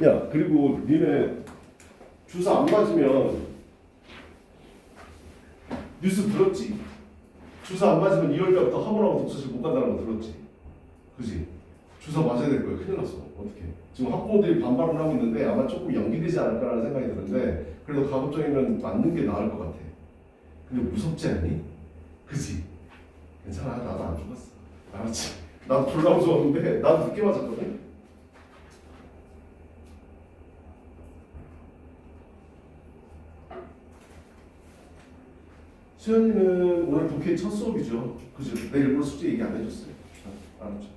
야, 그리고 니네 주사 안 맞으면 뉴스 들었지? 주사 안 맞으면 2월달부터 학원하고 독서실 못 간다는 거 들었지? 그지? 주사 맞아야 될 거야. 큰일 났어. 어떻게? 지금 학부모들이 반발을 하고 있는데 아마 조금 연기되지 않을까라는 생각이 드는데 그래도 가급적이면 맞는 게 나을 것 같아. 근데 무섭지 않니? 그지? 괜찮아. 나도 안 죽었어. 알았지? 나도 졸라 무서웠는데 나도 늦게 맞았거든? 수현이는 오늘 독해 첫 수업이죠. 그죠? 내 일부러 숙제 얘기 안 해줬어요. 알았죠?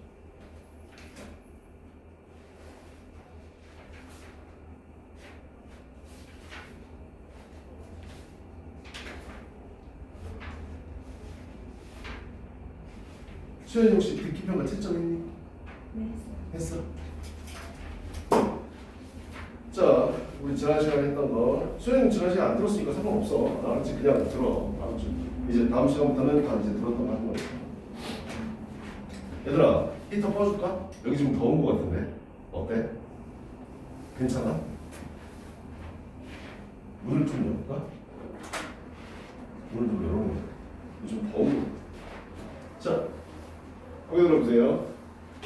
수현이 혹시 듣기 평가 채점했니? 네, 했어. 자, 우리 지난 시간에 했던 거 수현이 지난 시간 안 들었으니까 상관없어. 알았지? 그냥 들어. 알았지? 이제 다음 시간부터는 다 이제 들었던 거 하는 거니까. 얘들아, 히터 꺼줄까? 여기 지금 더운 거 같은데 어때? 괜찮아? 문을 좀 열까? 문을 좀 열어보자. 요즘 더운 거. 자, 거기 들어보세요.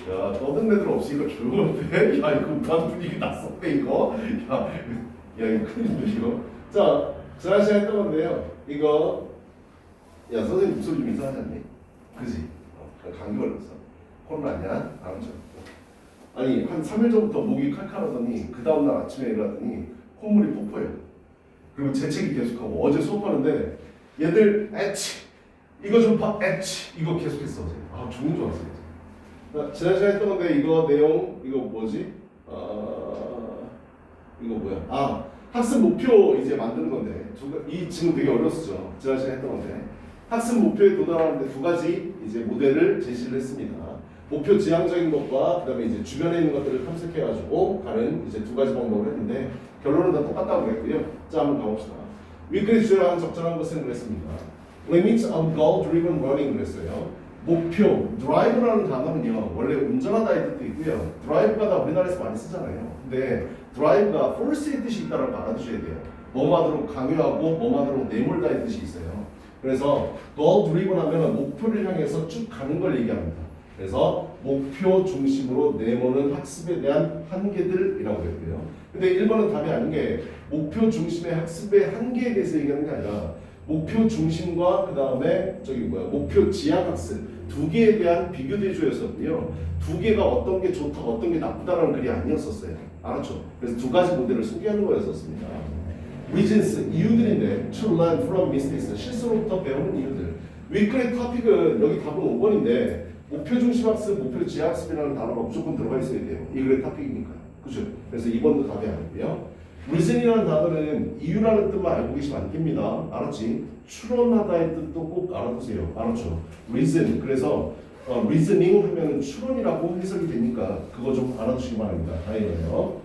야, 떠든 애들 없으니까 조용한데? 야, 이거 반 분위기 났었대, 이거. 야, 이거 큰일인데, 이거. 자, 지난 시간에 했던 건데요. 이거, 야, 선생님 목소리 좀 이상하지 않니? 그지? 감기 걸렸어. 코로나 아니야? 알았죠? 아니, 한 3일 전부터 목이 칼칼하더니, 그 다음날 아침에 일어났더니, 콧물이 폭포해요. 그리고 재채기 계속하고, 어제 수업하는데, 얘들, 에치! 이거 좀 봐, 에치! 이거 계속했어, 어제. 아, 죽는 줄 알았어. 지난 시간에 했던 건데 이거 내용 이거 뭐지? 이거 뭐야? 아, 학습 목표 이제 만드는 건데 이 지금 되게 어려웠죠. 지난 시간에 했던 건데 학습 목표에 도달하는데 두 가지 이제 모델을 제시를 했습니다. 목표 지향적인 것과 그다음에 이제 주변에 있는 것들을 탐색해가지고 가는 이제 두 가지 방법을 했는데 결론은 다 똑같다고 그랬고요. 자, 한번 가봅시다. 위클리 주요한 적절한 것은 그랬습니다. Limits on goal-driven running 그랬어요. 목표, 드라이브라는 단어는요 원래 운전하다의 뜻도 있고요. 드라이브가 다 우리나라에서 많이 쓰잖아요. 근데 드라이브가 force의 뜻이 있다라고 알아두셔야 돼요. 뭐하도록 강요하고 뭐하도록 내몰다의 뜻이 있어요. 그래서 goal driven 하면 목표를 향해서 쭉 가는 걸 얘기합니다. 그래서 목표 중심으로 내모는 학습에 대한 한계들이라고 했고요. 근데 1번은 답이 아닌 게 목표 중심의 학습의 한계에 대해서 얘기하는 게 아니라 목표 중심과 그 다음에 목표 지향 학습 두 개에 대한 비교 대조였었고요. 두 개가 어떤 게 좋다, 어떤 게 나쁘다라는 글이 아니었었어요. 알았죠? 그래서 두 가지 모델을 소개하는 거였었습니다. Reasons, 이유들인데 to learn from mistakes, 실수로부터 배우는 이유들. 위클의 토픽은 여기 답은 5번인데 목표 중심 학습, 목표 지향 학습이라는 단어가 무조건 들어가 있어야 돼요. 이 글의 토픽이니까. 그죠? 그래서 2번도 답이 아니고요. reason이라는 단어는 이유라는 뜻만 알고 계시면 안 됩니다. 알았지? 추론하다의 뜻도 꼭 알아두세요. 알았죠? reason. 그래서 reasoning 하면은 추론이라고 해석이 되니까 그거 좀 알아두시기 바랍니다. 다행이에요.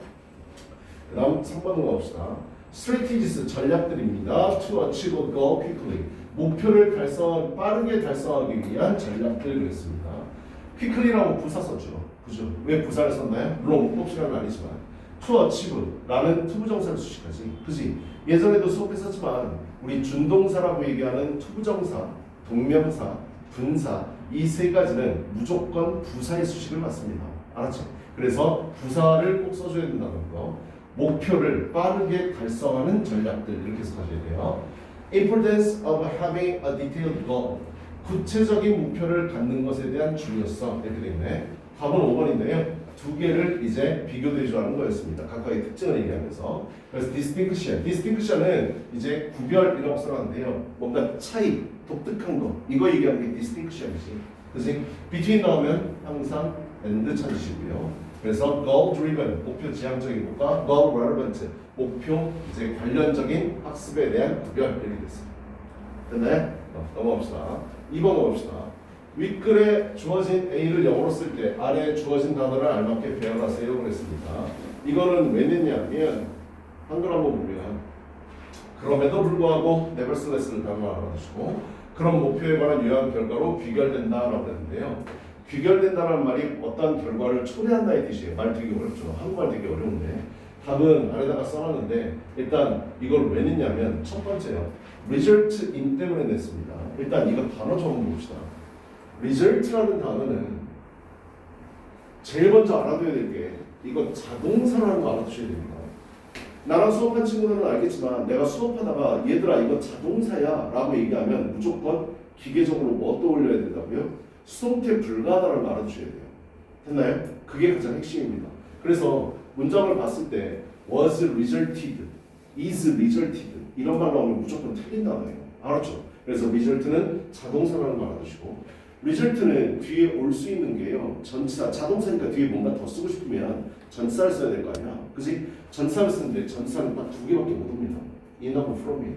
그 다음 3번으로 가봅시다. strategies, 전략들입니다. to achieve a goal quickly. 목표를 빠르게 달성하기 위한 전략들 그랬습니다. quickly라고 부사 썼죠. 그죠? 왜 부사를 썼나요? 물론 문법 시간은 아니지만 to achieve라는 투부정사를 수식하지. 그지? 예전에도 수업했었지만 우리 준동사라고 얘기하는 투부정사, 동명사, 분사 이 세 가지는 무조건 부사의 수식을 받습니다. 알았죠? 그래서 부사를 꼭 써줘야 된다는 거. 목표를 빠르게 달성하는 전략들 이렇게 해석하셔야 돼요. Importance of having a detailed goal. 구체적인 목표를 갖는 것에 대한 중요성 이렇게 되어 있네. 답은 5번인데요. 두 개를 이제 비교 대조하는 거였습니다. 각각의 특징을 얘기하면서. 그래서 distinction은 이제 구별이라고 써놨는데요. 뭔가 차이, 독특한 거 이거 얘기하는 게 distinction이지. 그래서 between 나오면 항상 and 찾으시고요. 그래서 goal driven 목표 지향적인 것과 goal relevant 목표 이제 관련적인 학습에 대한 구별 이렇게 됐습니다. 됐나요? 넘어갑시다. 2번 넘어갑시다. 윗글에 주어진 A를 영어로 쓸 때 아래에 주어진 단어를 알맞게 배열하세요 그랬습니다. 이거는 왜 냈냐면 한글 한번 보면 그럼에도 불구하고 nevertheless를 단어 알아두시고 그런 목표에 관한 유효한 결과로 귀결된다라고 했는데요. 귀결된다는 말이 어떤 결과를 초래한다의 뜻이에요. 말 되게 어렵죠. 한국말 되게 어려운데 답은 아래다가 써놨는데 일단 이걸 왜 냈냐면 첫 번째요. result in 때문에 냈습니다. 일단 이거 단어 적어 봅시다. result라는 단어는 제일 먼저 알아둬야 될 게 이거 자동사라는 거 알아두셔야 됩니다. 나랑 수업한 친구들은 알겠지만 내가 수업하다가 얘들아 이거 자동사야 라고 얘기하면 무조건 기계적으로 뭐 떠올려야 된다고요? 수동태 불가하다라는 걸 알아두셔야 돼요. 됐나요? 그게 가장 핵심입니다. 그래서 문장을 봤을 때 was resulted, is resulted 이런 말 나오면 무조건 틀린 단어예요. 알았죠? 그래서 result는 자동사라는 걸 알아두시고 result는 뒤에 올 수 있는 게요. 전치사, 자동사니까 뒤에 뭔가 더 쓰고 싶으면 전치사를 써야 될 거 아니야. 그치? 전치사를 쓰는데 전치사는 딱 두 개밖에 못 옵니다. in하고 from이에요.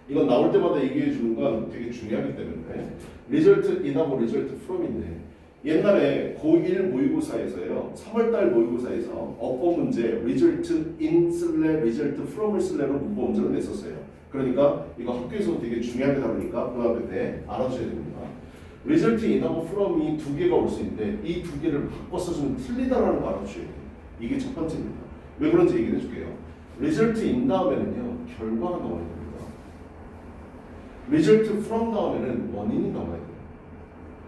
이건 나올 때마다 얘기해 주는 건 되게 중요하기 때문에 result in하고 result from인데 옛날에 고1 모의고사에서요. 3월달 모의고사에서 어법 문제 result in 쓸래 result from을 쓸래로 문법 문제를 냈었어요. 그러니까 이거 학교에서 되게 중요하게 다루니까 고등학교 때 알아주셔야 됩니다. result in하고 from이 두 개가 올 수 있는데 이 두 개를 바꿔 써주면 틀리다라는 거 알아주셔야 돼요. 이게 첫 번째입니다. 왜 그런지 얘기해 줄게요. result in 다음에는요. 결과가 나와야 됩니다. result from 다음에는 원인이 나와야 돼요.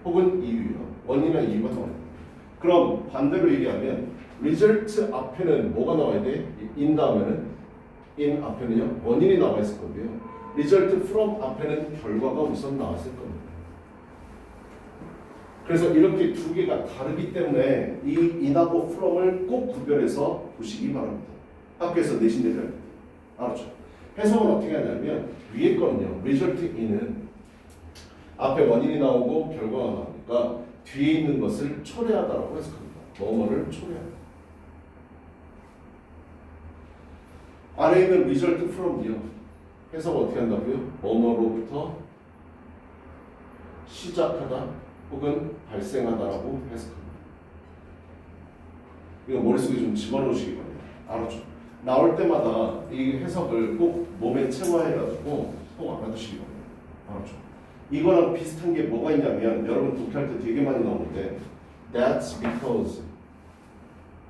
혹은 이유요. 원인이나 이유가 나와야 돼요. 그럼 반대로 얘기하면 result 앞에는 뭐가 나와야 돼? in 다음에는 in 앞에는요 원인이 나와 있을 거고요. result from 앞에는 결과가 우선 나왔을 겁니다. 그래서 이렇게 두 개가 다르기 때문에 이 in하고 from을 꼭 구별해서 보시기 바랍니다. 학교에서 내신 대로 합니다. 알았죠? 해석은 어떻게 하냐면 위에 거는요 result in은 앞에 원인이 나오고 결과가 나오니까 뒤에 있는 것을 초래하다라고 해석합니다. 뭐뭐를 초래하다. 아래에 있는 result from이요. 해석 어떻게 한다고요? 뭐뭐로부터 시작하다 혹은 발생하다라고 해석합니다. 이거 머릿속에 좀 집어넣으시기 바랍니다. 알았죠? 나올 때마다 이 해석을 꼭 몸에 체화해가지고 꼭 알아두시기 바랍니다. 알았죠? 이거랑 비슷한 게 뭐가 있냐면 여러분 독해할 때 되게 많이 나오는데 that's because,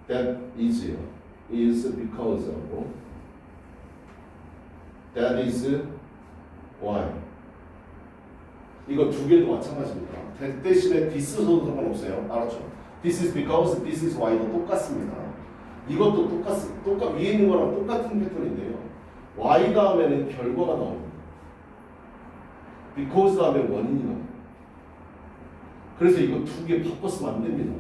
that is because 하고 that is why 이거 두 개도 마찬가지입니다. 대신에 this도 상관없어요. 알았죠? This is because, this is why도 똑같습니다. 이것도 위에 있는 거랑 똑같은 패턴인데요. why 다음에는 결과가 나옵니다. because 다음에 원인이 나옵니다. 그래서 이거 두 개 바꿔 쓰면 안 됩니다.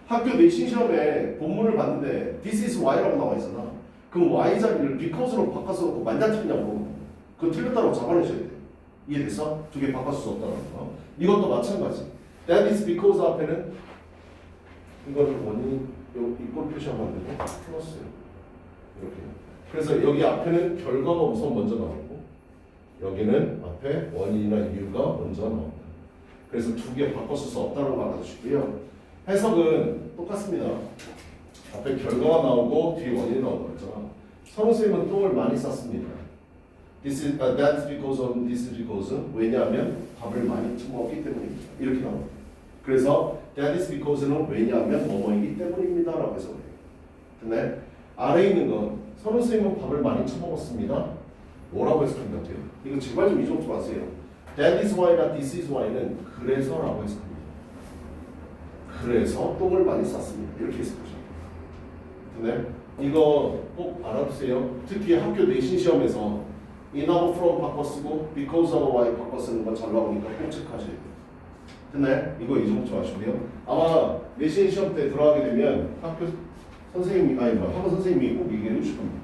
학교 내신 시험에 본문을 봤는데 this is why라고 나와 있잖아. 그럼 y 자리를 because로 바꿔서 놓고 만장 틀리냐고. 그거 틀렸다고 잡아내셔야 돼요. 이해됐어? 두 개 바꿔 쓸 수 없다는 거. 이것도 마찬가지. That is because 앞에는 이거를 원인 이꼴 표시하면 안 되고 플러스요. 이렇게. 그래서 여기 앞에는 결과가 우선 먼저 나오고 여기는 앞에 원인이나 이유가 먼저 나옵니다. 그래서 두 개 바꿔 쓸 수 없다는 거 알아주시고요. 해석은 똑같습니다. 앞에 결과가 나오고 뒤에 원인이 나오는 거잖아. 성우 선생님은 똥을 많이 쌌습니다. That's because of this is because 왜냐하면 밥을 많이 처먹었기 때문입니다. 이렇게 나옵니다. 그래서 that is because는 왜냐하면 뭐뭐이기 때문입니다 라고 해서 그래요. 됐나요? 아래에 있는 건 성우 선생님은 밥을 많이 처먹었습니다. 뭐라고 해석한다고요? 이거 제발 좀 잊어먹지 마세요. That is why나 this is why는 그래서라고 해석합니다. 그래서 똥을 많이 쌌습니다. 이렇게 해석하죠. 네? 이거 꼭 알아두세요. 특히 학교 내신 시험에서 in하고 from 바꿔 쓰고 because하고 why 바꿔 쓰는 거 잘 나오니까 꼭 체크하셔야 돼요. 됐나요? 이거 잊어먹지 마시고요. 아마 내신 시험 때 들어가게 되면 학교 선생님이 학원 선생님이 꼭 얘기해 주실 겁니다.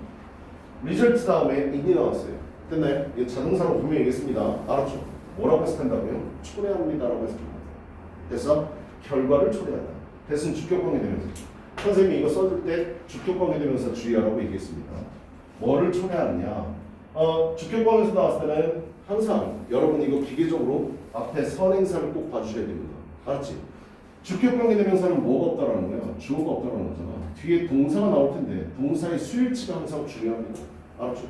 result 다음에 in이 나왔어요. 됐나요? 이거 자동사로 분명히 얘기했습니다. 알았죠? 뭐라고 해석한다고요? 초래합니다라고 해석합니다. 됐어? 결과를 초래한다. 대신 주격관계대명사. 선생님이 이거 써줄 때 주격관계대명사 주의하라고 얘기했습니다. 뭐를 초래하느냐? 주격관계에서 나왔을 때는 항상 여러분 이거 기계적으로 앞에 선행사를 꼭 봐주셔야 됩니다. 알았지? 주격관계대명사는 뭐가 없다라는 거야? 주어가 없다라는 거잖아. 뒤에 동사가 나올 텐데 동사의 수일치가 항상 중요합니다. 알았죠?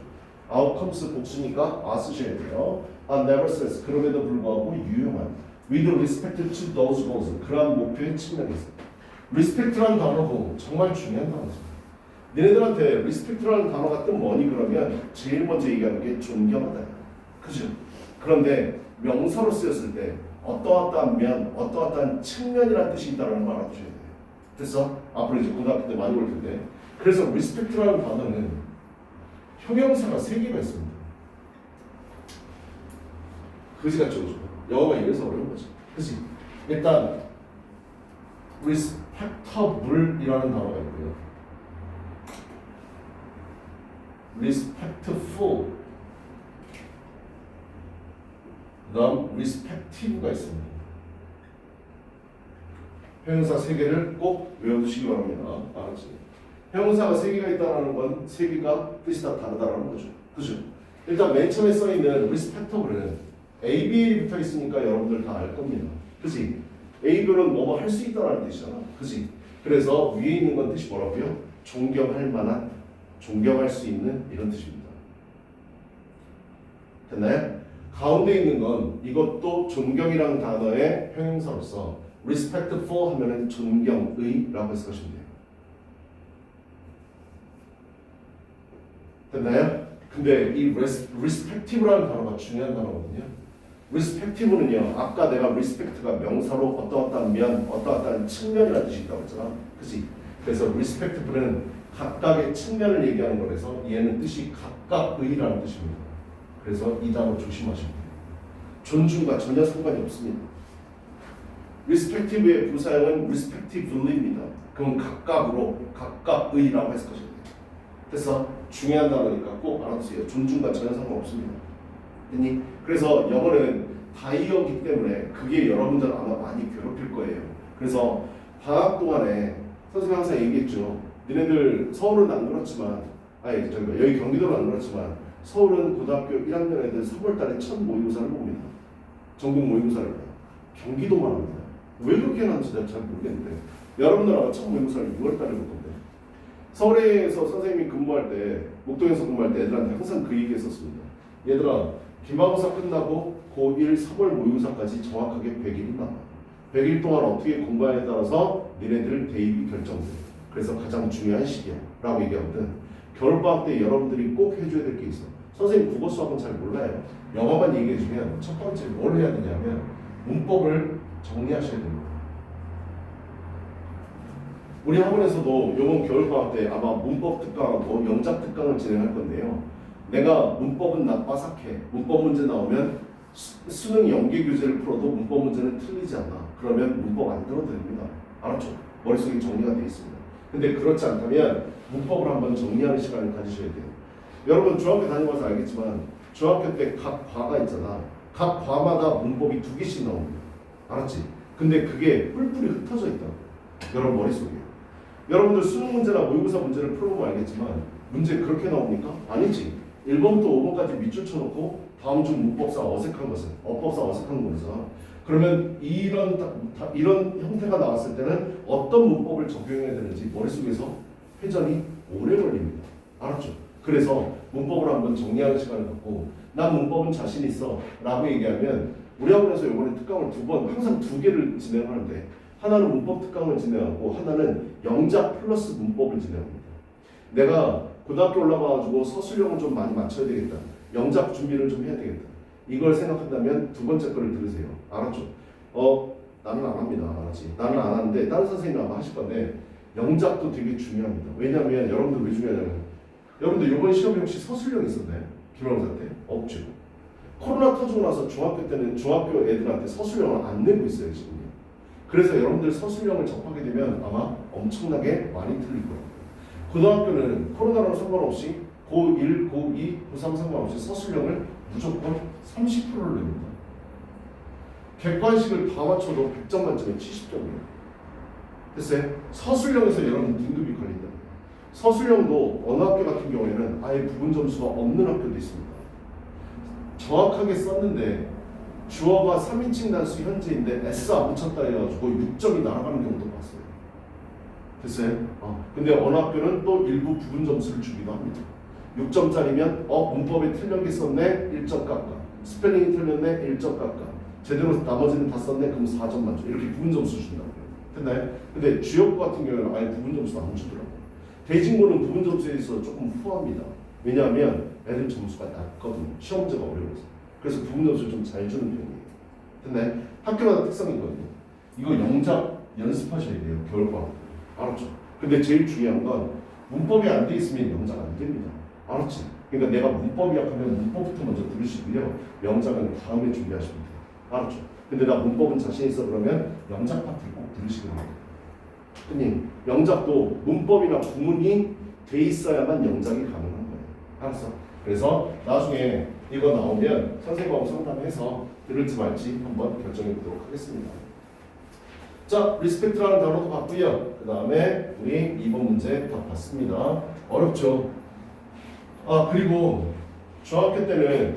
outcomes 복수니까 쓰셔야 돼요. nevertheless 그럼에도 불구하고 유용한 with respect to those goals. 그러한 목표의 측면에서. respect라는 단어도 정말 중요한 단어죠. 너네들한테 respect라는 단어가 뜻 뭐니 그러면 제일 먼저 얘기하는 게 존경하다. 그죠? 그런데 명사로 쓰였을 때 어떠어떠한 면, 어떠어떠한 측면이라는 뜻이 있다는 걸 알아두셔야 돼요. 그래서 앞으로 이제 고등학교 때 많이 올 텐데 그래서 respect라는 단어는 형용사가 3개가 있습니다. 그지같죠. 영어가 이래서 어려운 거죠. 그치? 일단 respectable이라는 단어가 있고요. respectful 그 다음 respective가 있습니다. 형용사 3개를 꼭 외워두시기 바랍니다. 알았지? 형용사가 3개가 있다는 건 3개가 뜻이 다 다르다는 거죠. 그죠? 일단 맨 처음에 써있는 respectable은 ABL이 붙어 있으니까 여러분들 다 알 겁니다. 그치? ABL은 뭐뭐 할 수 있다는 뜻이잖아. 그치? 그래서 위에 있는 건 뜻이 뭐라고요? 존경할 만한, 존경할 수 있는 이런 뜻입니다. 됐나요? 가운데 있는 건 이것도 존경이라는 단어의 형용사로서 respectful 하면은 존경의라고 해석하시면 돼요. 됐나요? 근데 이 respective라는 단어가 중요한 단어거든요. respective는요, 아까 내가 respect가 명사로 어떠어떠한 면, 어떠어떠한 측면이라는 뜻이 있다고 했잖아. 그치? 그래서 respective는 각각의 측면을 얘기하는 거라서 얘는 뜻이 각각의라는 뜻입니다. 그래서 이 단어 조심하시면 돼요. 존중과 전혀 상관이 없습니다. respective의 부사형은 respectively입니다. 그럼 각각으로, 각각의라고 해석하셔야 돼요. 그래서 중요한 단어니까 꼭 알아두세요. 존중과 전혀 상관없습니다. 됐니? 그래서 영어는 다이어기 때문에 그게 여러분들 아마 많이 괴롭힐 거예요. 그래서 방학 동안에 선생님 항상 얘기했죠. 니네들 서울은 안 그렇지만, 여기 경기도는 안 그렇지만 서울은 고등학교 1학년 애들 3월달에 첫 모의고사를 봅니다. 전국 모의고사를 봐요. 경기도만 합니다. 왜 그렇게 하는지 내가 잘 모르겠는데 여러분들 아마 첫 모의고사를 6월달에 볼 건데 서울에서 선생님이 근무할 때 목동에서 근무할 때 애들한테 항상 그 얘기 했었습니다. 얘들아 기말고사 끝나고 고1 3월 모의고사까지 정확하게 100일이 남아. 100일 동안 어떻게 공부하냐에 따라서 니네들 대입이 결정돼. 그래서 가장 중요한 시기야 라고 얘기하거든. 겨울방학 때 여러분들이 꼭 해줘야 될 게 있어. 선생님 국어 수학은 잘 몰라요. 영어만 얘기해주면 첫 번째 뭘 해야 되냐면 문법을 정리하셔야 됩니다. 우리 학원에서도 이번 겨울방학 때 아마 문법 특강하고 영작 특강을 진행할 건데요. 내가 문법은 나빠삭해. 문법 문제 나오면 수능 연계 교재를 풀어도 문법 문제는 틀리지 않아. 그러면 문법 안 들어도 됩니다. 알았죠? 머릿속에 정리가 되어 있습니다. 근데 그렇지 않다면 문법을 한번 정리하는 시간을 가지셔야 돼요. 여러분 중학교 다녀봐서 알겠지만 중학교 때 각 과가 있잖아. 각 과마다 문법이 2개씩 나옵니다. 알았지? 근데 그게 뿔뿔이 흩어져 있다고. 여러분 머릿속에. 여러분들 수능 문제나 모의고사 문제를 풀어보면 알겠지만 문제 그렇게 나옵니까? 아니지. 1번부터 5번까지 밑줄 쳐놓고 다음 주 문법사 어색한 것은 어법사 어색한 것은 그러면 이런 형태가 나왔을 때는 어떤 문법을 적용해야 되는지 머릿속에서 회전이 오래 걸립니다. 알았죠? 그래서 문법을 한번 정리하는 시간을 갖고 난 문법은 자신 있어 라고 얘기하면 우리 학원에서 이번에 특강을 2번 항상 2개를 진행하는데 하나는 문법 특강을 진행하고 하나는 영작 플러스 문법을 진행합니다. 내가 고등학교 올라가가지고 서술형을 좀 많이 맞춰야 되겠다. 영작 준비를 좀 해야 되겠다. 이걸 생각한다면 2번째 거를 들으세요. 알았죠? 나는 안 합니다. 알았지? 나는 안 하는데 다른 선생님이 아마 하실 건데 영작도 되게 중요합니다. 왜냐하면 여러분들 왜 중요하냐면 여러분들 이번 시험에 혹시 서술형 있었나요? 기말고사 때? 없죠. 코로나 터지고 나서 중학교 때는 중학교 애들한테 서술형을 안 내고 있어요. 지금. 그래서 여러분들 서술형을 접하게 되면 아마 엄청나게 많이 틀릴 거예요. 고등학교는 코로나랑 상관없이 고1, 고2, 고3 상관없이 서술형을 무조건 30%를 냅니다. 객관식을 다 맞춰도 100점 만점에 70점이에요. 됐어요? 서술형에서 여러분 등급이 걸린다. 서술형도 어느 학교 같은 경우에는 아예 부분 점수가 없는 학교도 있습니다. 정확하게 썼는데 주어가 3인칭 단수 현재인데 S 안 붙였다 해가지고 6점이 날아가는 경우도 봤어요. 됐어요? 근데 어느 학교는 또 일부 부분 점수를 주기도 합니다. 6점짜리면 문법에 틀린 게 썼네 1점 깎아. 스펠링이 틀렸네 1점 깎아. 제대로 나머지는 다 썼네? 그럼 4점 만점. 이렇게 부분 점수 준다고요. 됐나요? 근데 주역고 같은 경우는 아예 부분 점수도 안 주더라고요. 대진고는 부분 점수에 있어서 조금 후합니다. 왜냐하면 애들 점수가 낮거든요. 시험 문제가 어려워서. 그래서 부분 점수를 좀 잘 주는 편이에요. 됐나요? 학교마다 특성이거든요. 이거 영작 연습하셔야 돼요. 겨울방학. 알았죠? 근데 제일 중요한 건 문법이 안 돼 있으면 영작 안 됩니다. 알았지? 그러니까 내가 문법이 약하면 문법부터 먼저 들으시고요. 영작은 다음에 준비하시면 돼요. 알았죠? 근데 나 문법은 자신 있어 그러면 영작 파트를 꼭 들으시기 바랍니다. 흔히 영작도 문법이나 구문이 돼 있어야만 영작이 가능한 거예요. 알았어? 그래서 나중에 이거 나오면 선생님하고 상담해서 들을지 말지 한번 결정해 보도록 하겠습니다. 자, 리스펙트라는 단어도 봤고요. 그 다음에 우리 2번 문제 다 봤습니다. 어렵죠? 아, 그리고 중학교 때는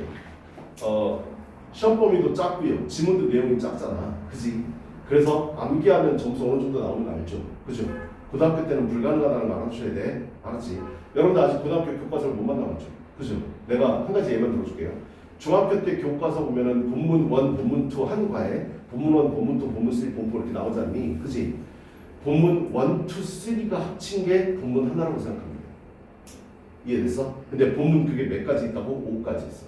시험 범위도 작고요. 지문도 내용이 작잖아. 그지? 그래서 암기하면 점수 어느 정도 나오는 거 알죠? 그죠? 고등학교 때는 불가능하다는 거 알아주셔야 돼. 알았지? 여러분들 아직 고등학교 교과서를 못 만나봤죠? 그죠? 내가 한 가지 예만 들어줄게요. 중학교 때 교과서 보면은 본문 1, 본문 2 한 과에 본문 1, 본문 2, 본문 3, 본문 4 이렇게 나오지 않니? 그지? 본문 1, 2, 3가 합친 게 본문 하나라고 생각합니다. 이해됐어? 근데 본문 그게 몇 가지 있다고? 5가지 있어.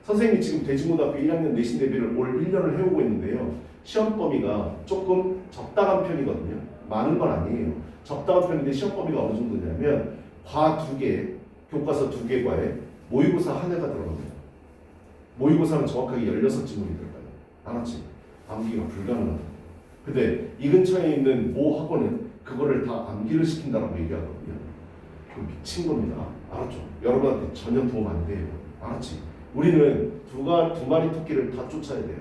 선생님이 지금 대진고등학교 1학년 내신 대비를 올 1년을 해오고 있는데요. 시험 범위가 조금 적당한 편이거든요. 많은 건 아니에요. 적당한 편인데 시험 범위가 어느 정도냐면 과 2개, 교과서 2개 과에 모의고사 한 해가 들어갑니다. 모의고사는 정확하게 16지문이 들어가요. 알았지? 암기가 불가능하다. 근데 이 근처에 있는 모 학원은 그거를 다 암기를 시킨다라고 얘기하거든요. 그 미친 겁니다. 알았죠? 여러분한테 전혀 도움 안 돼요. 알았지? 우리는 두 마리 토끼를 다 쫓아야 돼요.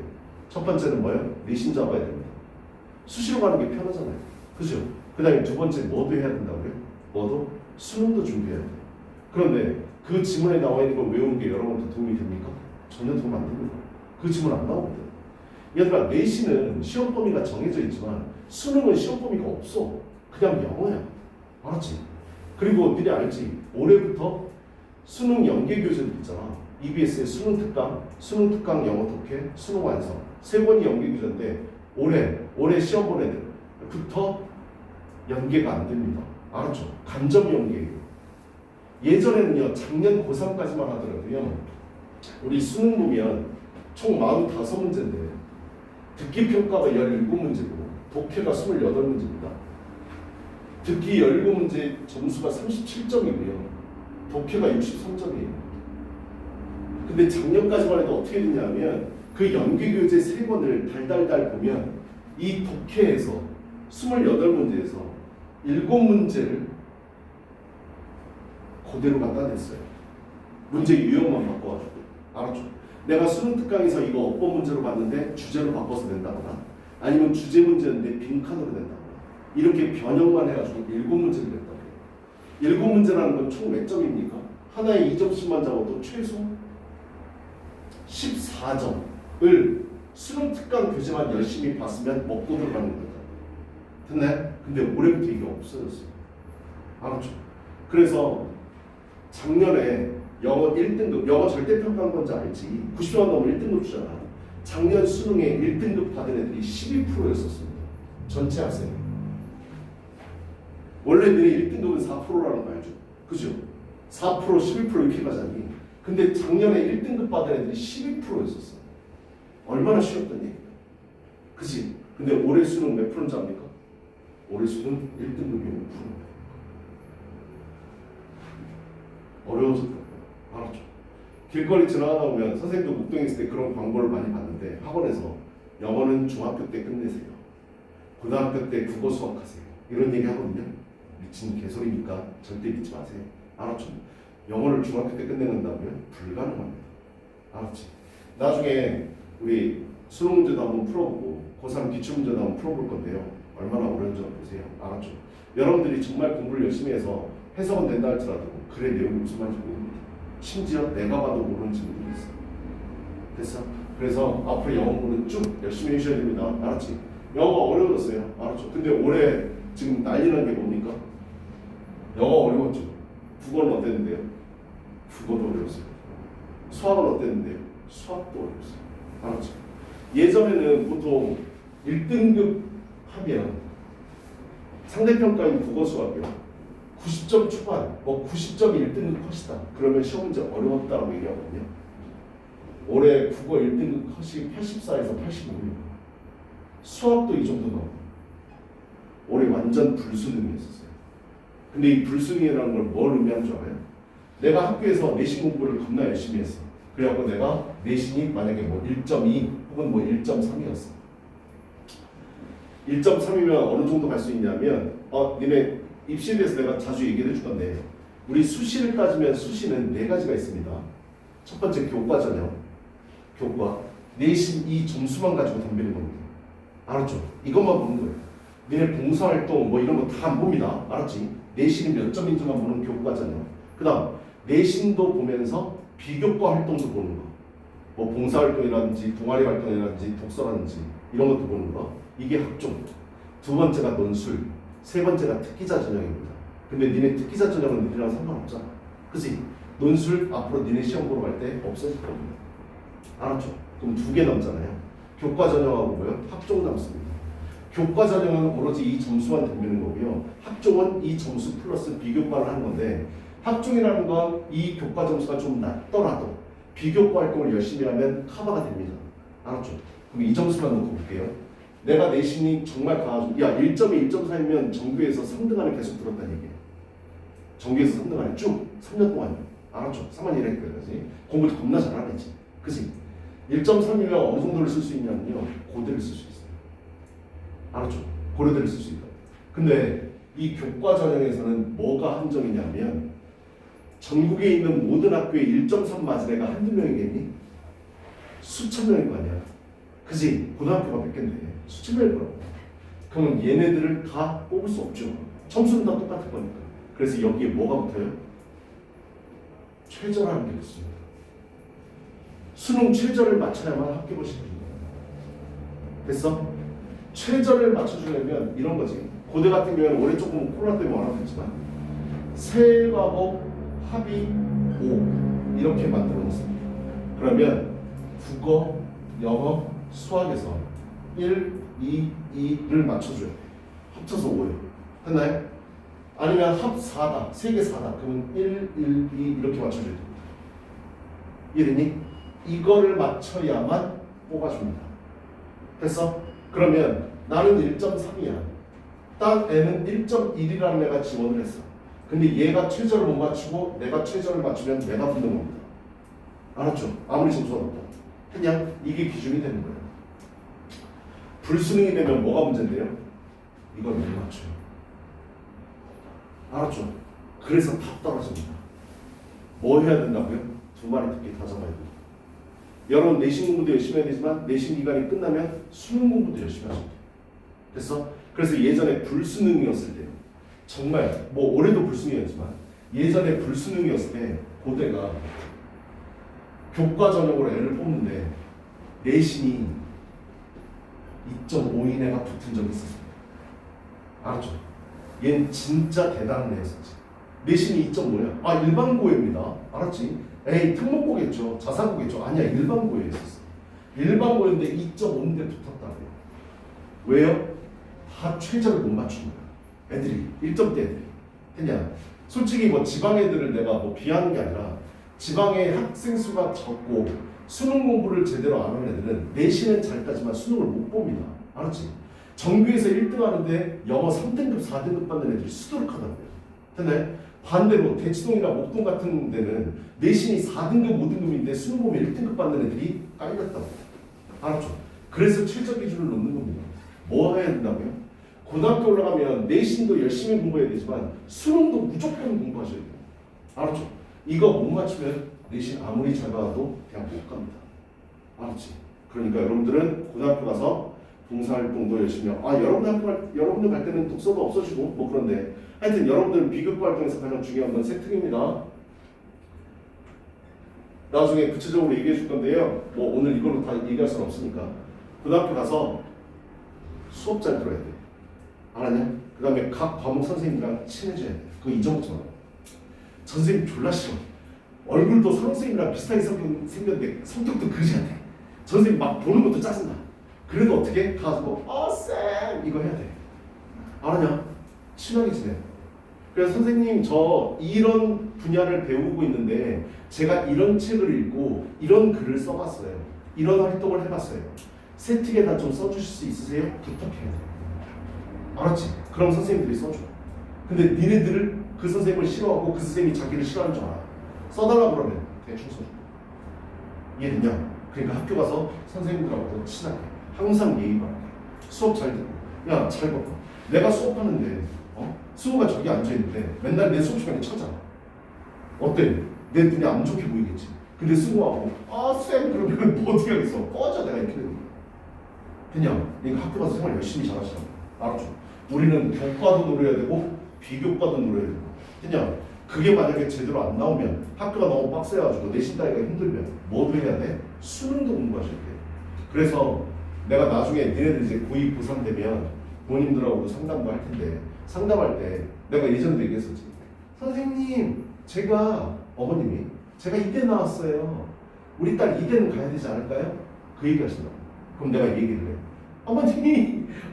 첫 번째는 뭐예요? 내신 잡아야 됩니다. 수시로 가는 게 편하잖아요. 그죠? 그 다음에 두 번째 뭐도 해야 된다고요? 뭐도? 수능도 준비해야 돼요. 그런데 그 지문에 나와 있는 걸 외우는 게 여러분한테 도움이 됩니까? 전혀 도움 안 됩니다. 그 지문 안 나옵니다. 얘들아, 내신은 시험 범위가 정해져 있지만 수능은 시험 범위가 없어. 그냥 영어야. 알았지? 그리고 니네 알지? 올해부터 수능 연계 교재도 있잖아. EBS의 수능 특강 영어 독해, 수능 완성 세 번이 연계 교재인데 올해 시험 본 애들부터 연계가 안 됩니다. 알았죠? 간접 연계예요. 예전에는요, 작년 고3까지만 하더라도요, 우리 수능 보면 총 45문제인데 듣기 평가가 17문제고 독해가 28문제입니다. 듣기 17문제 점수가 37점이고요. 독해가 63점이에요. 근데 작년까지만 해도 어떻게 됐냐면 그 연계교재 3권을 달달달 보면 이 독해에서 28문제에서 7문제를 그대로 갖다 냈어요. 문제 유형만 바꿔가지고. 알았죠? 내가 수능 특강에서 이거 어법 문제로 봤는데 주제로 바꿔서 낸다거나 아니면 주제 문제인데 빈칸으로 낸다거나 이렇게 변형만 해가지고 7문제를 냈다고 해요. 7문제라는 건 총 몇 점입니까? 하나에 2점씩만 잡아도 최소 14점을 수능 특강 교재만 열심히 봤으면 먹고 들어가는 거다. 됐나요? 근데 올해부터 이게 없어졌어요. 알았죠? 그래서 작년에 영어 1등급, 영어 절대평가한 건지 알지? 90점 넘으면 1등급 주잖아. 작년 수능에 1등급 받은 애들이 12%였었습니다. 전체 학생. 원래들이 1등급은 4%라는 거 알죠? 그죠? 4%, 11% 이렇게 가자니. 근데 작년에 1등급 받은 애들이 12%였었어. 얼마나 쉬웠던 얘기야. 그치? 근데 올해 수능 몇 프로인지 압니까? 올해 수능 1등급이 5%. 어려워서 그런 거야. 알았죠? 길거리 지나가다 보면 선생님도 목동에 있을 때 그런 광고를 많이 봤는데 학원에서 영어는 중학교 때 끝내세요. 고등학교 때 국어 수학하세요. 이런 얘기 하거든요. 미친 개소리니까 절대 믿지 마세요. 알았죠? 영어를 중학교 때 끝내는다고요? 불가능합니다. 알았지? 나중에 우리 수능 문제도 한번 풀어보고 고3 기출문제도 한번 풀어볼 건데요. 얼마나 어려운지 보세요. 알았죠? 여러분들이 정말 공부를 열심히 해서 해석은 된다 할지라도 글의 내용이 무슨 말인지 모릅니다. 심지어 내가 봐도 모르는 친구들이 있어. 됐어? 그래서 앞으로 영어 공부는 쭉 열심히 해주셔야 됩니다. 알았지? 영어가 어려워졌어요. 알았죠? 근데 올해 지금 난리난 게 뭡니까? 영어 어려웠죠? 국어는 어땠는데요? 국어도 어려웠어요. 수학은 어땠는데요? 수학도 어려웠어요. 알았죠? 예전에는 보통 1등급 하면 상대평가인 국어 수학이요. 90점 초반, 뭐 90점이 1등급 컷이다. 그러면 시험 문제 어려웠다고 얘기하거든요. 올해 국어 1등급 컷이 84에서 85입니다. 수학도 이 정도 나오고 올해 완전 불수능이었어요. 근데 이 불수능이라는 걸 뭘 의미하는 줄 알아요? 내가 학교에서 내신 공부를 겁나 열심히 했어. 그래갖고 내가 내신이 만약에 뭐 1.2 혹은 뭐 1.3이었어. 1.3이면 어느 정도 갈 수 있냐면 니네 입시에 대해서 내가 자주 얘기를 해줄 건데 우리 수시를 따지면 수시는 네 가지가 있습니다. 첫 번째 교과 전형, 교과, 내신 이 점수만 가지고 덤비는 겁니다. 알았죠? 이것만 보는 거예요. 니네 봉사활동 뭐 이런 거 다 안 봅니다. 알았지? 내신이 몇 점인지만 보는 교과 전형. 그 다음 내신도 보면서 비교과 활동도 보는 거. 뭐 봉사활동이라든지 동아리 활동이라든지 독서라든지 이런 것도 보는 거. 이게 학종. 두 번째가 논술. 세 번째가 특기자 전형입니다. 근데 니네 특기자 전형은 니네랑 상관없잖아. 그치? 논술 앞으로 니네 시험 보러 갈 때 없어질 겁니다. 알았죠? 그럼 두 개 남잖아요. 교과 전형하고 뭐요? 학종 남습니다. 교과 전형은 오로지 이 점수만 덤비는 거고요. 학종은 이 점수 플러스 비교과를 하는 건데 학종이라는 건 이 교과 점수가 좀 낮더라도 비교과 활동을 열심히 하면 커버가 됩니다. 알았죠? 그럼 이 점수만 놓고 볼게요. 내가 내신이 정말 강하죠. 야 1.2, 1.4이면 정규에서 3등 안에 계속 들었다는 얘기예요. 정규에서 3등 안에 쭉 3년 동안. 알았죠? 3만 1회 때까지 공부도 겁나 잘하겠지. 그치? 1.3이면 어느 정도를 쓸 수 있냐면요. 고대를 쓸 수 있어요. 알았죠? 고려대를 쓸 수 있다. 근데 이 교과 전형에서는 뭐가 한정이냐면 전국에 있는 모든 학교에 1.3 맞은 애가 한두 명이겠니? 수천 명일 거 아니야. 그지? 고등학교가 몇 갠데 수천 명일 거라고. 그러면 얘네들을 다 뽑을 수 없죠. 점수는 다 똑같을 거니까. 그래서 여기에 뭐가 붙어요? 최저라는 게 붙습니다. 수능 최저를 맞춰야만 합격을 시켜준 거야. 됐어? 최저를 맞춰주려면 이런 거지. 고대 같은 경우에는 올해 조금 코로나 때문에 완화됐지만 세 과목 합의 5 이렇게 만들어 놓습니다. 그러면 국어, 영어, 수학에서 1, 2, 2를 맞춰줘야 돼. 합쳐서 5예요. 됐나요? 아니면 합 4다. 3개 4다. 그러면 1, 1, 2 이렇게 맞춰줘야 됩니다. 이해되니? 이거를 맞춰야만 뽑아줍니다. 됐어? 그러면 나는 1.3이야. 딱 애는 1.1이라는 애가 지원을 했어. 근데 얘가 최저를 못 맞추고 내가 최저를 맞추면 내가 붙는 겁니다. 알았죠? 아무리 점수가 높다. 그냥 이게 기준이 되는 거예요. 불수능이 되면 뭐가 문제인데요? 이걸 못 맞춰요. 알았죠? 그래서 다 떨어집니다. 뭐 해야 된다고요? 두 마리 토끼 다 잡아야 돼요. 여러분 내신 공부도 열심히 해야 되지만 내신 기간이 끝나면 수능 공부도 열심히 하셔야 돼요. 됐어? 그래서 예전에 불수능이었을 때 정말 뭐 올해도 불수능이었지만 예전에 불수능이었을 때 고대가 교과 전형으로 애를 뽑는데 내신이 2.5인 애가 붙은 적이 있었습니다. 알았죠? 얘는 진짜 대단한 애였었지. 내신이 2.5야. 아 일반고입니다. 알았지? 에이 특목고겠죠. 자사고겠죠. 아니야 일반고였었어. 일반고였는데 2.5인데 붙었다고요. 왜요? 다 최저를 못 맞춘 거야. 애들이 1점대 애들이. 그냥 솔직히 뭐 지방 애들을 내가 뭐 비하는 게 아니라 지방의 학생 수가 적고 수능 공부를 제대로 안 하는 애들은 내신은 잘 따지만 수능을 못 봅니다. 알았지? 정규에서 1등 하는데 영어 3등급, 4등급 받는 애들이 수두룩하다고요. 근데 반대로 대치동이나 목동 같은 데는 내신이 4등급, 5등급인데 수능 보면 1등급 받는 애들이 깔렸다고. 알았죠? 그래서 최저 기준을 놓는 겁니다. 뭐 해야 된다고요? 고등학교 올라가면 내신도 열심히 공부해야 되지만 수능도 무조건 공부하셔야 돼요. 알았죠? 이거 못 맞추면 내신 아무리 잘 받아도 그냥 못 갑니다. 알았지? 그러니까 여러분들은 고등학교 가서 봉사활동도 열심히 하고 여러분들 갈 때는 독서도 없어지고 뭐 그런데 하여튼 여러분들은 비교과 활동에서 가장 중요한 건 세특입니다. 나중에 구체적으로 얘기해 줄 건데요. 뭐 오늘 이걸로 다 얘기할 수는 없으니까 고등학교 가서 수업 잘 들어야 돼. 알았냐? 그 다음에 각 과목 선생님이랑 친해져야 돼. 그거 잊어먹지 마. 선생님 졸라 싫어. 얼굴도 선생님이랑 비슷하게 생겼는데 성격도 그지같아. 선생님 막 보는 것도 짜증나. 그래도 어떻게 가지고 쌤 이거 해야 돼. 알았냐? 친하게 지내. 그래서 선생님 저 이런 분야를 배우고 있는데 제가 이런 책을 읽고 이런 글을 써봤어요. 이런 활동을 해봤어요. 세특에다 좀 써주실 수 있으세요? 부탁해야 돼. 알았지? 그럼 선생님들이 써줘. 근데 니네들을 그 선생님을 싫어하고 그 선생님이 자기를 싫어하는 줄 알아. 써달라 그러면 대충 써줘. 이해됐냐? 그러니까 학교 가서 선생님들하고 친하게 항상 예의 바르게 수업 잘 듣고 야 잘 봐봐. 내가 수업하는데 수호가 저기 앉아있는데 맨날 내 수업 시간에 찾아와. 어때? 내 눈에 안 좋게 보이겠지. 근데 수호하고 쌤 그러면 뭐 어떻게 하겠어? 꺼져 내가 이렇게 되는 거야. 그냥 그러니까 학교 가서 생활 열심히 잘하시라고. 알았죠? 우리는 교과도 노려야 되고 비교과도 노려야 되고 그냥 그게 만약에 제대로 안 나오면 학교가 너무 빡세가지고 내신 따위가 힘들면 뭐도 해야 돼? 수능도 공부하셔야 돼. 그래서 내가 나중에 니네들 이제 고2 고3 되면 부모님들하고도 상담도 할 텐데 상담할 때 내가 예전에도 얘기했었지. 선생님 제가 어머님이 제가 이대 나왔어요. 우리 딸 이대는 가야 되지 않을까요? 그 얘기 하시더라고. 그럼 내가 얘기를 해.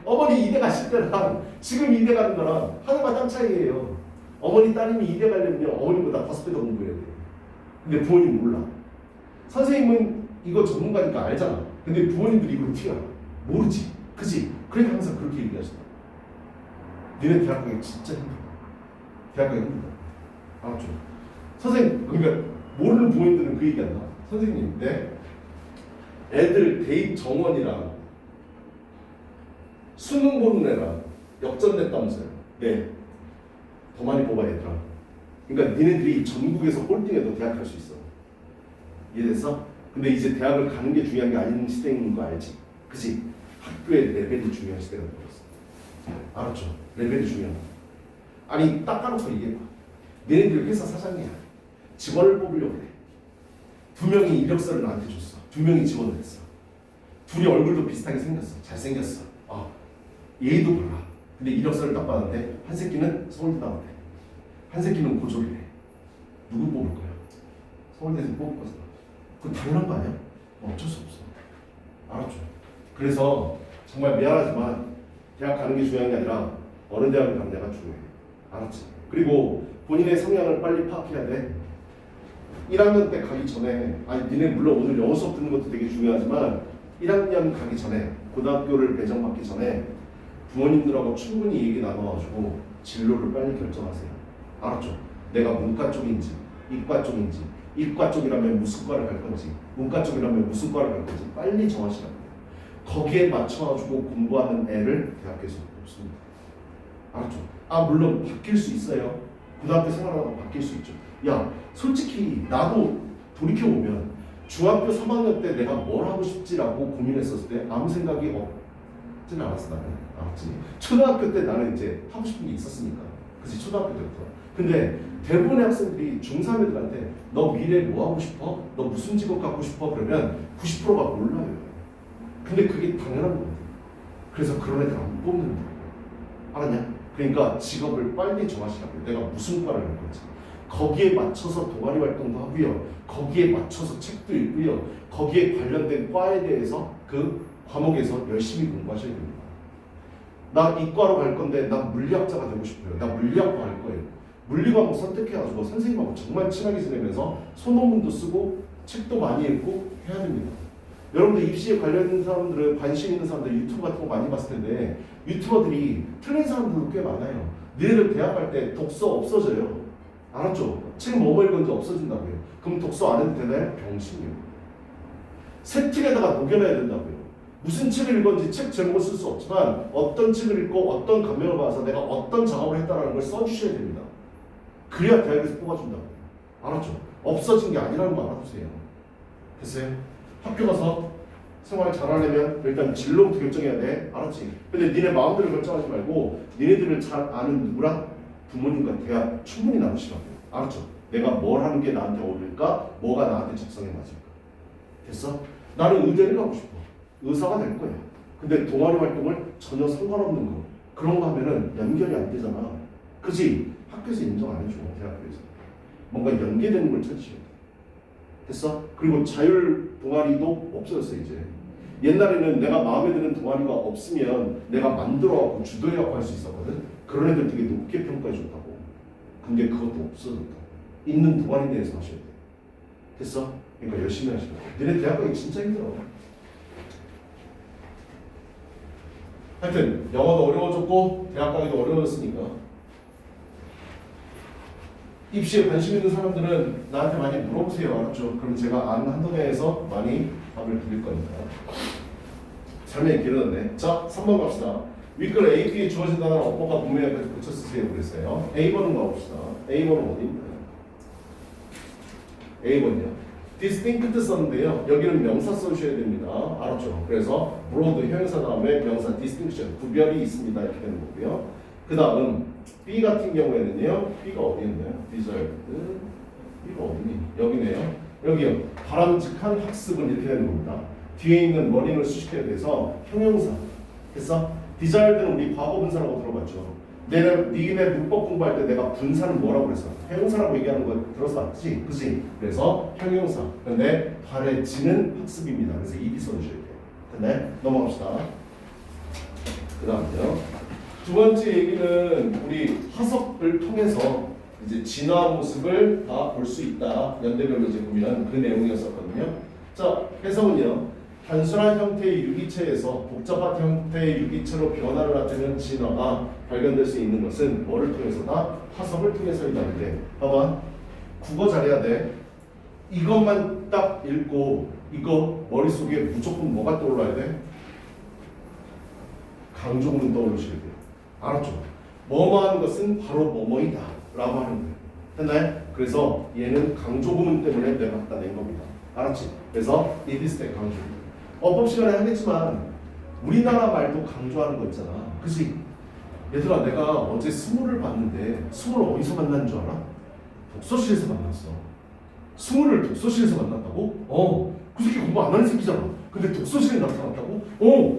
어머니 이대 가실 때랑 지금 이대 가는 거랑 하늘과 땅 차이예요. 어머니 따님이 이대 가려면 어머니보다 5배 더 공부해야 돼요. 근데 부모님 몰라. 선생님은 이거 전문가니까 알잖아. 근데 부모님들이 이거 어떻게 알아? 모르지. 그지? 그러니까 항상 그렇게 얘기하시더라고. 너네 대학 가기 진짜 힘들어. 대학 가기 힘들어. 알았죠? 선생님, 그러니까 모르는 부모님들은 그 얘기 한다. 선생님, 네? 애들 대입 정원이랑 수능 보는 애랑 역전됐다면서요. 네. 더 많이 뽑아 얘들아. 그러니까 니네들이 전국에서 꼴등해도 대학 갈 수 있어. 이해됐어? 근데 이제 대학을 가는 게 중요한 게 아닌 시대인 거 알지? 그치? 학교의 레벨이 중요한 시대가 되었어. 알았죠? 레벨이 중요한 거. 아니 딱 까놓고 얘기해봐. 너네들 회사 사장이야. 직원을 뽑으려고 그래. 2명이 이력서를 나한테 줬어. 2명이 지원을 했어. 둘이 얼굴도 비슷하게 생겼어. 잘생겼어. 예의도 몰라. 근데 이력서를 딱 받았는데 한 새끼는 서울대 나왔대. 한 새끼는 고졸이래. 누구 뽑을 거야? 서울대에서 뽑을 거잖아. 그건 당연한 거 아니야? 어쩔 수 없어. 알았죠? 그래서 정말 미안하지만 대학 가는 게 중요한 게 아니라 어느 대학을 가는 데가 중요해. 알았지? 그리고 본인의 성향을 빨리 파악해야 돼. 1학년 때 가기 전에 니네 물론 오늘 영어 수업 듣는 것도 되게 중요하지만 1학년 가기 전에 고등학교를 배정받기 전에 부모님들하고 충분히 얘기 나눠가지고 진로를 빨리 결정하세요. 알았죠? 내가 문과 쪽인지 이과 쪽인지 이과 쪽이라면 무슨 과를 갈 건지 문과 쪽이라면 무슨 과를 갈 건지 빨리 정하시라고요. 거기에 맞춰가지고 공부하는 애를 대학교에서 뽑습니다. 알았죠? 물론 바뀔 수 있어요. 고등학교 생활하다가 바뀔 수 있죠. 야 솔직히 나도 돌이켜보면 중학교 3학년 때 내가 뭘 하고 싶지라고 고민했었을 때 아무 생각이 없지는 않았어. 나는 알았지? 초등학교 때 나는 이제 하고 싶은 게 있었으니까 그치? 초등학교 때부터. 근데 대부분의 학생들이 중3 애들한테 너 미래에 뭐 하고 싶어? 너 무슨 직업 갖고 싶어? 그러면 90%가 몰라요. 근데 그게 당연한 거거든. 그래서 그런 애들 안 뽑는 거예요. 알았냐? 그러니까 직업을 빨리 정하시라고요. 내가 무슨 과를 할 건지. 거기에 맞춰서 동아리 활동도 하고요. 거기에 맞춰서 책도 읽고요. 거기에 관련된 과에 대해서 그 과목에서 열심히 공부하셔야 됩니다. 나 이과로 갈 건데 나 물리학자가 되고 싶어요. 나 물리학과 할 거예요. 물리 과목 선택해가지고 선생님하고 정말 친하게 지내면서 소논문도 쓰고 책도 많이 읽고 해야 됩니다. 여러분들 입시에 관련된 사람들은 관심 있는 사람들 유튜브 같은 거 많이 봤을 텐데 유튜버들이 틀린 사람들도 꽤 많아요. 너희들 대학 갈 때 독서 없어져요. 알았죠? 책 뭐 읽은지 없어진다고요. 그럼 독서 안 해도 되나요? 병신이요. 세특에다가 녹여놔야 된다고요. 무슨 책을 읽었는지 책 제목을 쓸 수 없지만 어떤 책을 읽고 어떤 감명을 받아서 내가 어떤 작업을 했다는 걸 써주셔야 됩니다. 그래야 대학에서 뽑아준다고요. 알았죠? 없어진 게 아니라는 거 알아두세요. 됐어요? 학교 가서 생활 잘하려면 일단 진로부터 결정해야 돼. 알았지? 근데 니네 마음대로 결정하지 말고 니네들을 잘 아는 누구랑 부모님과 대화 충분히 나누시라고요. 알았죠? 내가 뭘 하는 게 나한테 어울릴까? 뭐가 나한테 적성에 맞을까? 됐어? 나는 의대를 가고 싶어. 의사가 될 거야. 근데 동아리 활동을 전혀 상관없는 거 그런 거 하면은 연결이 안 되잖아. 그치? 학교에서 인정 안 해줘. 대학교에서 뭔가 연계되는 걸 찾으셔야 돼. 됐어? 그리고 자율 동아리도 없어졌어 이제. 옛날에는 내가 마음에 드는 동아리가 없으면 내가 만들어갖고 주도해갖고 할 수 있었거든. 그런 애들 되게 높게 평가해줬다고. 근데 그것도 없어졌다. 있는 동아리 내에서 하셔야 돼. 됐어? 그러니까 열심히 하시라. 너네 대학 가기 진짜 힘들어. 하여튼 영어도 어려워졌고 대학 가기도 어려워졌으니까 입시에 관심 있는 사람들은 나한테 많이 물어보세요. 알았죠? 그럼 제가 아는 한두 개에서 많이 답을 드릴 거니까. 설명이 길어졌네. 자, 3번 갑시다. 윗글 AP에 주어진 단어는 어법과 문맥까지 붙여 쓰세요 그랬어요. A번은 가봅시다. A번은 어디입니까? A번이요. distinct 썼는데요. 여기는 명사 써주셔야 됩니다. 알았죠? 그래서 broad 형용사 다음에 명사 distinction 구별이 있습니다. 이렇게 되는 거고요. 그 다음 B 같은 경우에는요. B가 어디였나요? desired. B가 어디니? 여기네요. 여기요. 바람직한 학습은 이렇게 되는 겁니다. 뒤에 있는 머리를 수식해야 돼서 형용사. 됐어? desired는 우리 과거 분사라고 들어봤죠. 니네 문법 공부할 때 내가 분사는 뭐라고 그랬어? 형용사라고 얘기하는 거 들었었지? 그치? 그래서 형용사. 근데 바래지는 학습입니다. 그래서 ED 써주셔야 돼요. 근데 넘어갑시다. 그 다음에요. 두 번째 얘기는 우리 화석을 통해서 이제 진화 모습을 다 볼 수 있다. 연대별로 이제 보면 그 내용이었었거든요. 자, 해석은요. 단순한 형태의 유기체에서 복잡한 형태의 유기체로 변화를 나타내는 진화가 발견될 수 있는 것은 뭐를 통해서다? 화석을 통해서이다는데 봐봐. 국어 잘해야 돼. 이것만 딱 읽고 이거 머릿속에 무조건 뭐가 떠올라야 돼? 강조문 떠올리셔야 돼요. 알았죠? 뭐뭐 하는 것은 바로 뭐뭐이다 라고 하는 거예요. 했나요? 그래서 얘는 강조문 때문에 내가 갖다 낸 겁니다. 알았지? 그래서 it is the 강조. 어법 시간에 하겠지만 우리나라 말도 강조하는 거 있잖아. 그치? 얘들아 내가 어제 스물을 봤는데 스물 어디서 만난 줄 알아? 독서실에서 만났어. 스물을 독서실에서 만났다고? 그 새끼 공부 안 하는 새끼잖아. 근데 독서실에 나타났다고?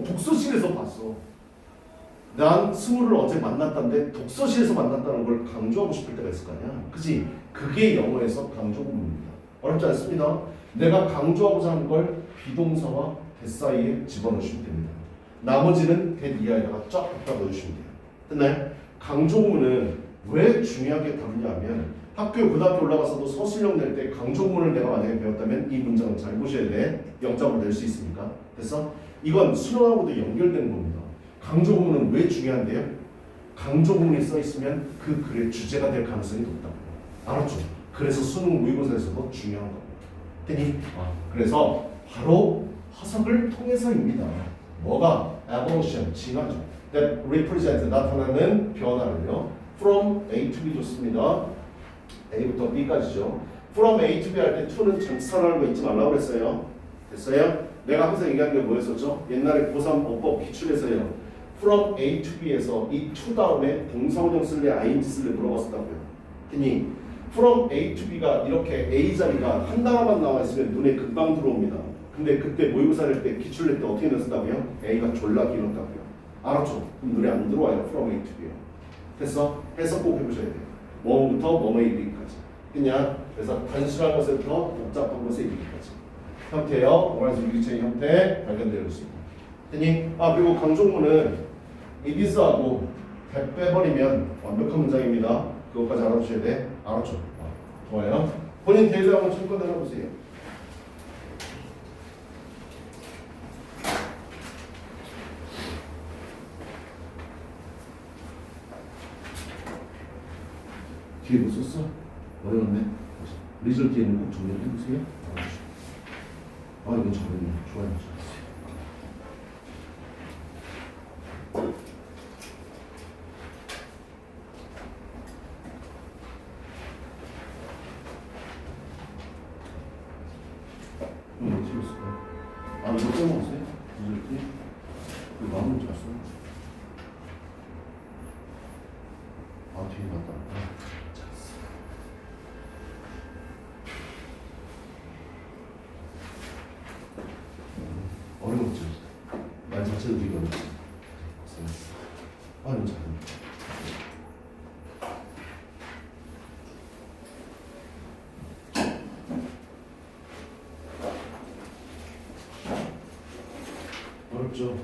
독서실에서 봤어. 난 스물을 어제 만났다는데 독서실에서 만났다는 걸 강조하고 싶을 때가 있을 거 아니야. 그치? 그게 영어에서 강조 부분입니다. 어렵지 않습니다. 내가 강조하고자 하는 걸 비동사와 that 사이에 집어넣으시면 됩니다. 나머지는 that 이하에다가 쫙 갖다 넣어주시면 돼요. 됐나요? 강조문은 왜 중요하게 다루냐 하면 학교 고등학교 올라가서도 서술형 낼 때 강조문을 내가 만약에 배웠다면 이 문장은 잘 보셔야 돼. 0점으로 낼 수 있습니까? 됐어? 이건 수능하고도 연결되는 겁니다. 강조문은 왜 중요한데요? 강조문이 써있으면 그 글의 주제가 될 가능성이 높다고. 알았죠? 그래서 수능 모의고사에서도 중요한 겁니다. 됐니? 그래서 바로 화석을 통해서입니다. 뭐가? evolution, 진화죠. That represent, 나타나는 변화를요. From A to B 좋습니다. A부터 B까지죠. From A to B 할 때 to는 장치사라는 거 잊지 말라고 그랬어요. 됐어요? 내가 항상 얘기하는 게 뭐였었죠? 옛날에 고3 어법 기출에서요. From A to B에서 이 to 다음에 동사원형 쓸래, ing 쓸래 물어봤었다고요. 됐니? From A to B가 이렇게 A 자리가 한 단어만 나와 있으면 눈에 금방 들어옵니다. 근데 그때 모의고사 낼 때 기출 낼 때 어떻게 넣었다고요? A가 졸라 길었다고요. 알았죠? 그럼 눈에 안 들어와요. From A to B요. 됐어? 해석 꼭 해보셔야 돼요. 뭐부터 뭐뭐에 이르기까지. 그냥 그래서 단순한 것에부터 복잡한 것에 이르기까지. 형태요. 원하는 유기체의 형태 발견되어 있습니다. 됐니? 그리고 강조문은 it is하고 that 빼버리면 완벽한 문장입니다. 그것까지 알아두셔야 돼. 알았죠? 좋아요. 본인 데일리 한번 참고 내려보세요. 뒤에 뭐 썼어? 어려웠네. 리절트에는 꼭 정리를 해보세요. 이건 잘했네. 좋아요. 어떻게 했을까? 이거 빼먹었어요? 리절트? 그 마음을 잘 써. 뒤에 갔다. 어려웠죠. 말 자체도 되게 어렵죠. 이거 잘합니다. 그죠?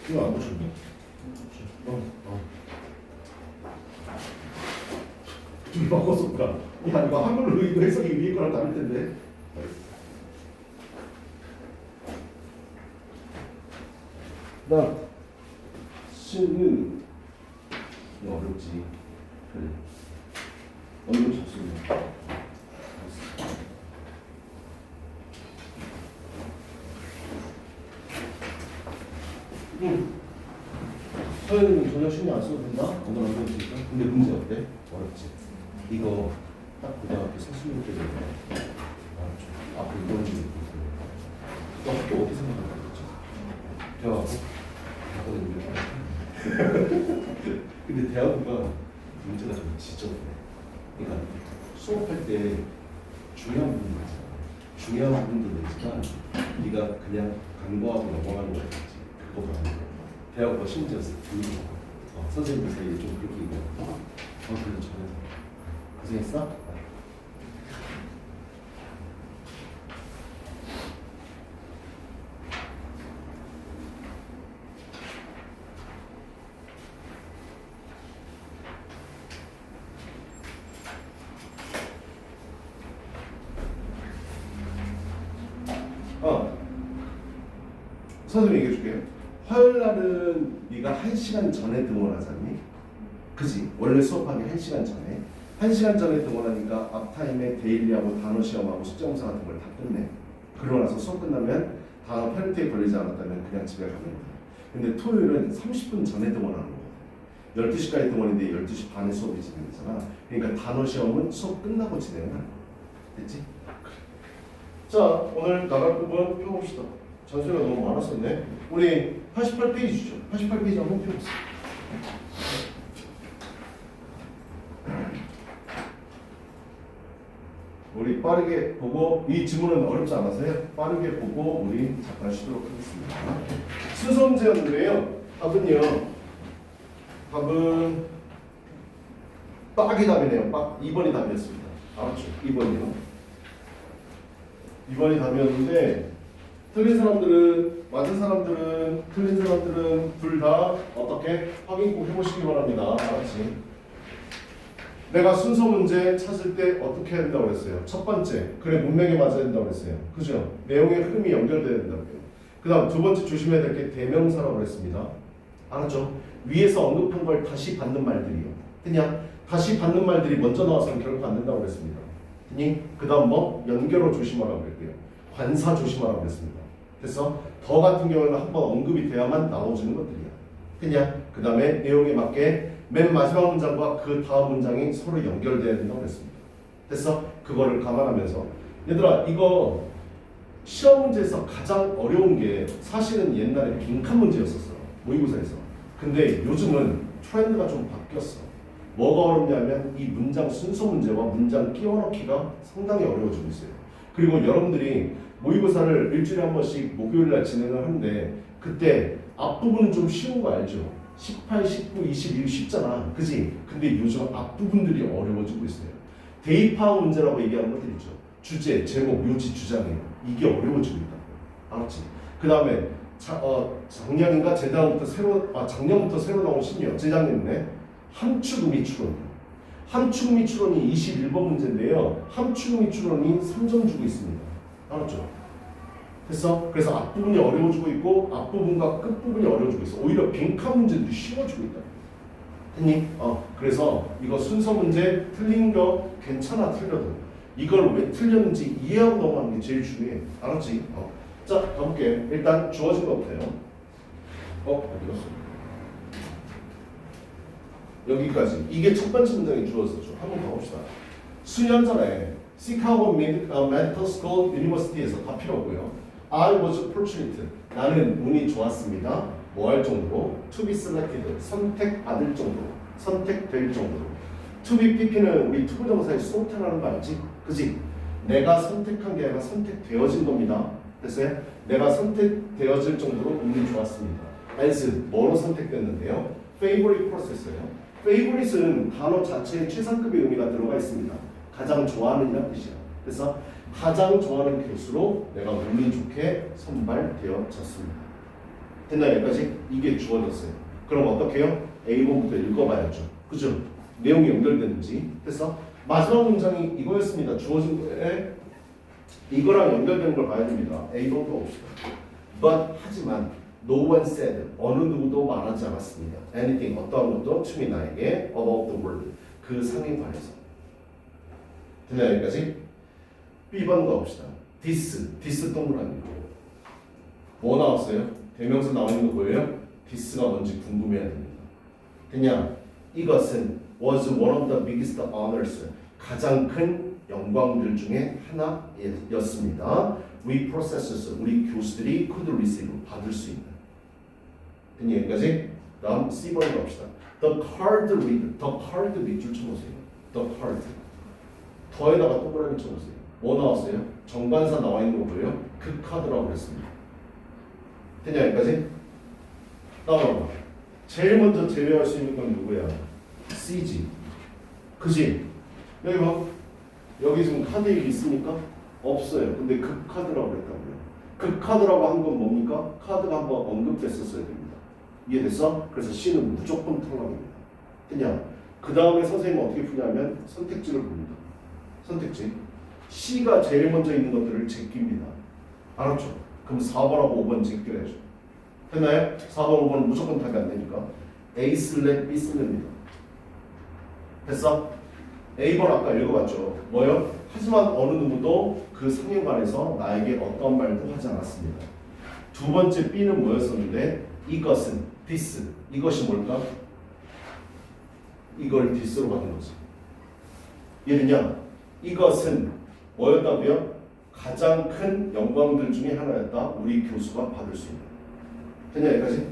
이거 안 보셨네. 좀 바꿨을까? 야, 이거 한글로 이거 해석이 위에 거랑 다를 텐데. 나 신은 이거 어렵지. 그래. 언급 좋습니다. 서현이는 전혀 신경 안 써도 된다? 오늘 안 보여주니까. 근데 문제 어때? 어렵지. 이거 딱 고등학교 서술일 때 되면 앞으로 이거는 좀 어떻게 생각하는 거죠? 대화하고 근데 대화가 문제가 좀 지적해. 그러니까 수업할 때 중요한 부분이 있잖아. 중요한 부분도 있지만 네가 그냥 간과하고 넘어가는 거야. 그거가 아니고 대화가 심지어서 선생님들 사이에 좀 그렇게 얘기하고 그래도 잘해서 고생했어? 선생님 얘기해 줄게요. 화요일 날은 네가 1시간 전에 등원하잖니? 그지? 원래 수업하기 1시간 전에. 1시간 전에 등원하니까 앞타임에 데일리하고 단어 시험하고 숙제검사 같은 걸 다 끝내. 그러고 나서 수업 끝나면 다음 페널티에 걸리지 않았다면 그냥 집에 가면 돼. 근데 토요일은 30분 전에 등원하는 거거든. 12시까지 등원인데 12시 반에 수업이 진행되잖아. 그러니까 단어 시험은 수업 끝나고 진행을 하는 거야. 됐지? 자, 오늘 나갈 부분 펴봅시다. 전수가 너무 많았었네. 우리 88페이지죠. 88페이지 한번 펴보세요. 우리 빠르게 보고, 이 지문은 어렵지 않아서요. 빠르게 보고 우리 잠깐 쉬도록 하겠습니다. 순서 문제였는데요. 답은 빡이 답이네요. 빡. 2번이 답이었습니다. 알았죠? 2번이요. 2번이 답이었는데 틀린 사람들은, 맞은 사람들은, 틀린 사람들은 둘 다 어떻게 확인 꼭 해보시기 바랍니다. 알았지? 내가 순서 문제 찾을 때 어떻게 해야 된다고 그랬어요? 첫 번째, 그래 문맥에 맞아야 된다고 그랬어요. 그죠? 내용의 흐름이 연결돼야 된다고요. 그 다음 두 번째 조심해야 될 게 대명사라고 그랬습니다. 알았죠? 위에서 언급한 걸 다시 받는 말들이요. 그냥 다시 받는 말들이 먼저 나와서는 결코 안 된다고 그랬습니다. 그 다음 뭐? 연결어 조심하라고 그랬고요. 관사 조심하라고 그랬습니다. 그래서 더 같은 경우는 한번 언급이 돼야만 나와주는 것들이야. 그냥 그 다음에 내용에 맞게 맨 마지막 문장과 그 다음 문장이 서로 연결돼야 된다고 그랬습니다. 그래서 그거를 감안하면서 얘들아 이거 시험 문제에서 가장 어려운 게 사실은 옛날에 빈칸 문제였었어. 모의고사에서. 근데 요즘은 트렌드가 좀 바뀌었어. 뭐가 어렵냐면 이 문장 순서 문제와 문장 끼워 넣기가 상당히 어려워지고 있어요. 그리고 여러분들이 모의고사를 일주일에 한 번씩 목요일날 진행을 하는데 그때 앞부분은 좀 쉬운 거 알죠? 18, 19, 21 쉽잖아. 그지? 근데 요즘 앞부분들이 어려워지고 있어요. 대입하우 문제라고 얘기하는 것들 있죠. 주제, 제목, 요지, 주장이에요. 이게 어려워지고 있다. 알았지? 그 다음에 작년인가 작년부터 새로 나온 신규 재작년이네. 함축음이 추론이요. 함축음이 추론이 21번 문제인데요. 함축음이 추론이 3점 주고 있습니다. 알았죠? 그래서 앞부분이 어려워지고 있고 앞부분과 끝부분이 어려워지고 있어. 오히려 빈칸 문제들이 쉬워지고 있다. 했니? 그래서 이거 순서 문제 틀린 거 괜찮아 틀려도 이걸 왜 틀렸는지 이해하고 넘어가는 게 제일 중요해. 알았지? 자 가볼게. 일단 주어진 것부터요. 어디 갔어? 여기까지. 이게 첫 번째 문장이 주어졌죠. 한번 가봅시다. 수년 전에 시카고 메디컬 스쿨 유니버시티에서 다 필요 없고요. I was fortunate. 나는 운이 좋았습니다. 뭐 할 정도로? To be selected. 선택받을 정도로. 선택될 정도로. To be pp는 우리 투부정사의 소태라는 거 알지? 그지? 내가 선택한 게 아니라 선택되어진 겁니다. 됐어요? 내가 선택되어질 정도로 운이 좋았습니다. as 뭐로 선택됐는데요? favorite process예요. favorite은 단어 자체에 최상급의 의미가 들어가 있습니다. 가장 좋아하는 이란 뜻이야. 그래서 가장 좋아하는 교수로 내가 운이 좋게 선발되어졌습니다. 됐나요? 여기까지? 이게 주어졌어요. 그럼 어떻게 해요? A번부터 읽어봐야죠. 그죠? 내용이 연결되는지. 됐어? 마지막 문장이 이거였습니다. 주어진 거에 이거랑 연결되는 걸 봐야 됩니다. A번부터 봅시다. But 하지만 no one said 어느 누구도 말하지 않았습니다. Anything 어떠한 것도 to me 나에게 about the world 그 상에 관해서. 됐나요? 여기까지? B번 가봅시다. this 동그라미. 뭐 나왔어요? 대명사 나와 있는 거 보여요? this가 뭔지 궁금해야 됩니다. 그냥 이것은 was one of the biggest honors 가장 큰 영광들 중에 하나였습니다. We processors 우리 교수들이 could receive 받을 수 있는. 그냥 여기까지. 다음 C번 가봅시다. The card reader. The card 밑줄 쳐보세요. The card. 더에다가 동그라미 쳐보세요. 뭐 나왔어요? 정관사 나와 있는 거 보여요? 그 카드라고 그랬습니다. 됐냐 여기까지? 따라봐. 제일 먼저 제외할 수 있는 건 누구야? C지. 그지? 여기 봐. 여기 지금 카드 얘기 있습니까? 없어요. 근데 그 카드라고 그랬다고요. 그 카드라고 한 건 뭡니까? 카드가 한번 언급됐었어야 됩니다. 이해됐어? 그래서 C는 무조건 탈락입니다. 됐냐? 그 다음에 선생님은 어떻게 푸냐면 선택지를 봅니다. 선택지. C가 제일 먼저 있는 것들을 제낍니다. 알았죠? 그럼 4번하고 5번 제껴야죠. 됐나요? 4번, 5번은 무조건 답이 안 되니까 A 슬랙 B 쓰면 됩니다. 됐어? A번 아까 읽어봤죠? 뭐요? 하지만 어느 누구도 그 상에 관해서 나에게 어떤 말도 하지 않았습니다. 두 번째 B는 뭐였었는데 이것은 this 이것이 뭘까? 이걸 this로 받은 거지. 얘는요 이것은 뭐였다고요? 가장 큰 영광들 중에 하나였다. 우리 교수가 받을 수 있는. 됐냐 여기까지?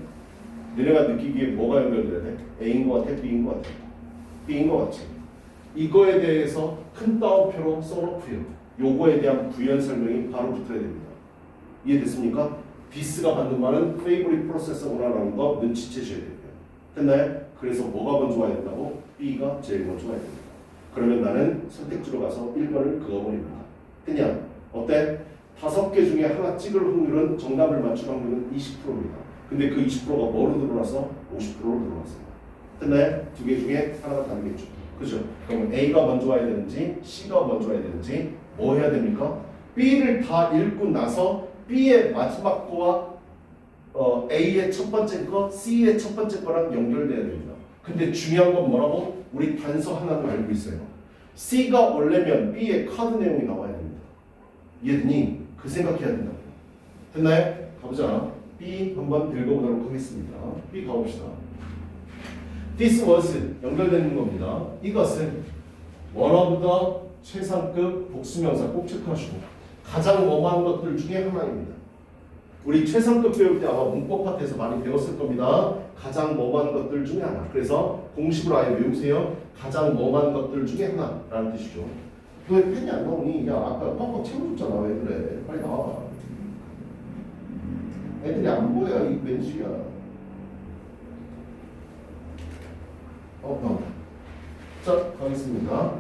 너네가 느끼기에 뭐가 연결돼야 돼? A인 것 같아? B인 것 같아? B인 것 같지? 이거에 대해서 큰 따옴표로 써놓고요. 요거에 대한 부연 설명이 바로 붙어야 됩니다. 이해됐습니까? this가 받는 말은 favorite processor라는 거 눈치채셔야 돼요. 됐나요? 그래서 뭐가 먼저 와야 된다고? B가 제일 먼저 와야 됩니다. 그러면 나는 선택지로 가서 1번을 그어버립니다. 됐냐? 어때? 5개 중에 하나 찍을 확률은 정답을 맞출 확률은 20%입니다. 근데 그 20%가 뭐로 들어와서 50%로 들어왔어요. 됐나요? 2개 중에 하나가 다르겠죠. 그죠? 그럼 A가 먼저 와야 되는지 C가 먼저 와야 되는지 뭐 해야 됩니까? B를 다 읽고 나서 B의 마지막 거와 A의 첫 번째 거, C의 첫 번째 거랑 연결돼야 됩니다. 근데 중요한 건 뭐라고? 우리 단서 하나는 알고 있어요. C가 올려면 B의 카드 내용이 나와야 됩니다. 이해되니? 그 생각해야 된다고요. 됐나요? 가보자. B 한번 읽어보도록 하겠습니다. B 가봅시다. This was 연결되는 겁니다. 이것은 one of the 최상급 복수명사 꼭 체크하시고 가장 뭐만 것들 중에 하나입니다. 우리 최상급 배울 때 아마 문법 파트에서 많이 배웠을 겁니다. 가장 뭐만 것들 중에 하나. 그래서 공식으로 아예 외우세요. 가장 뭐만 것들 중에 하나라는 뜻이죠. 왜 펜이 안 나오니? 야 아까 꽉꽉 채워줬잖아. 왜 그래? 빨리 나와. 애들이 안 보여. 이 왼수야. 자 가겠습니다.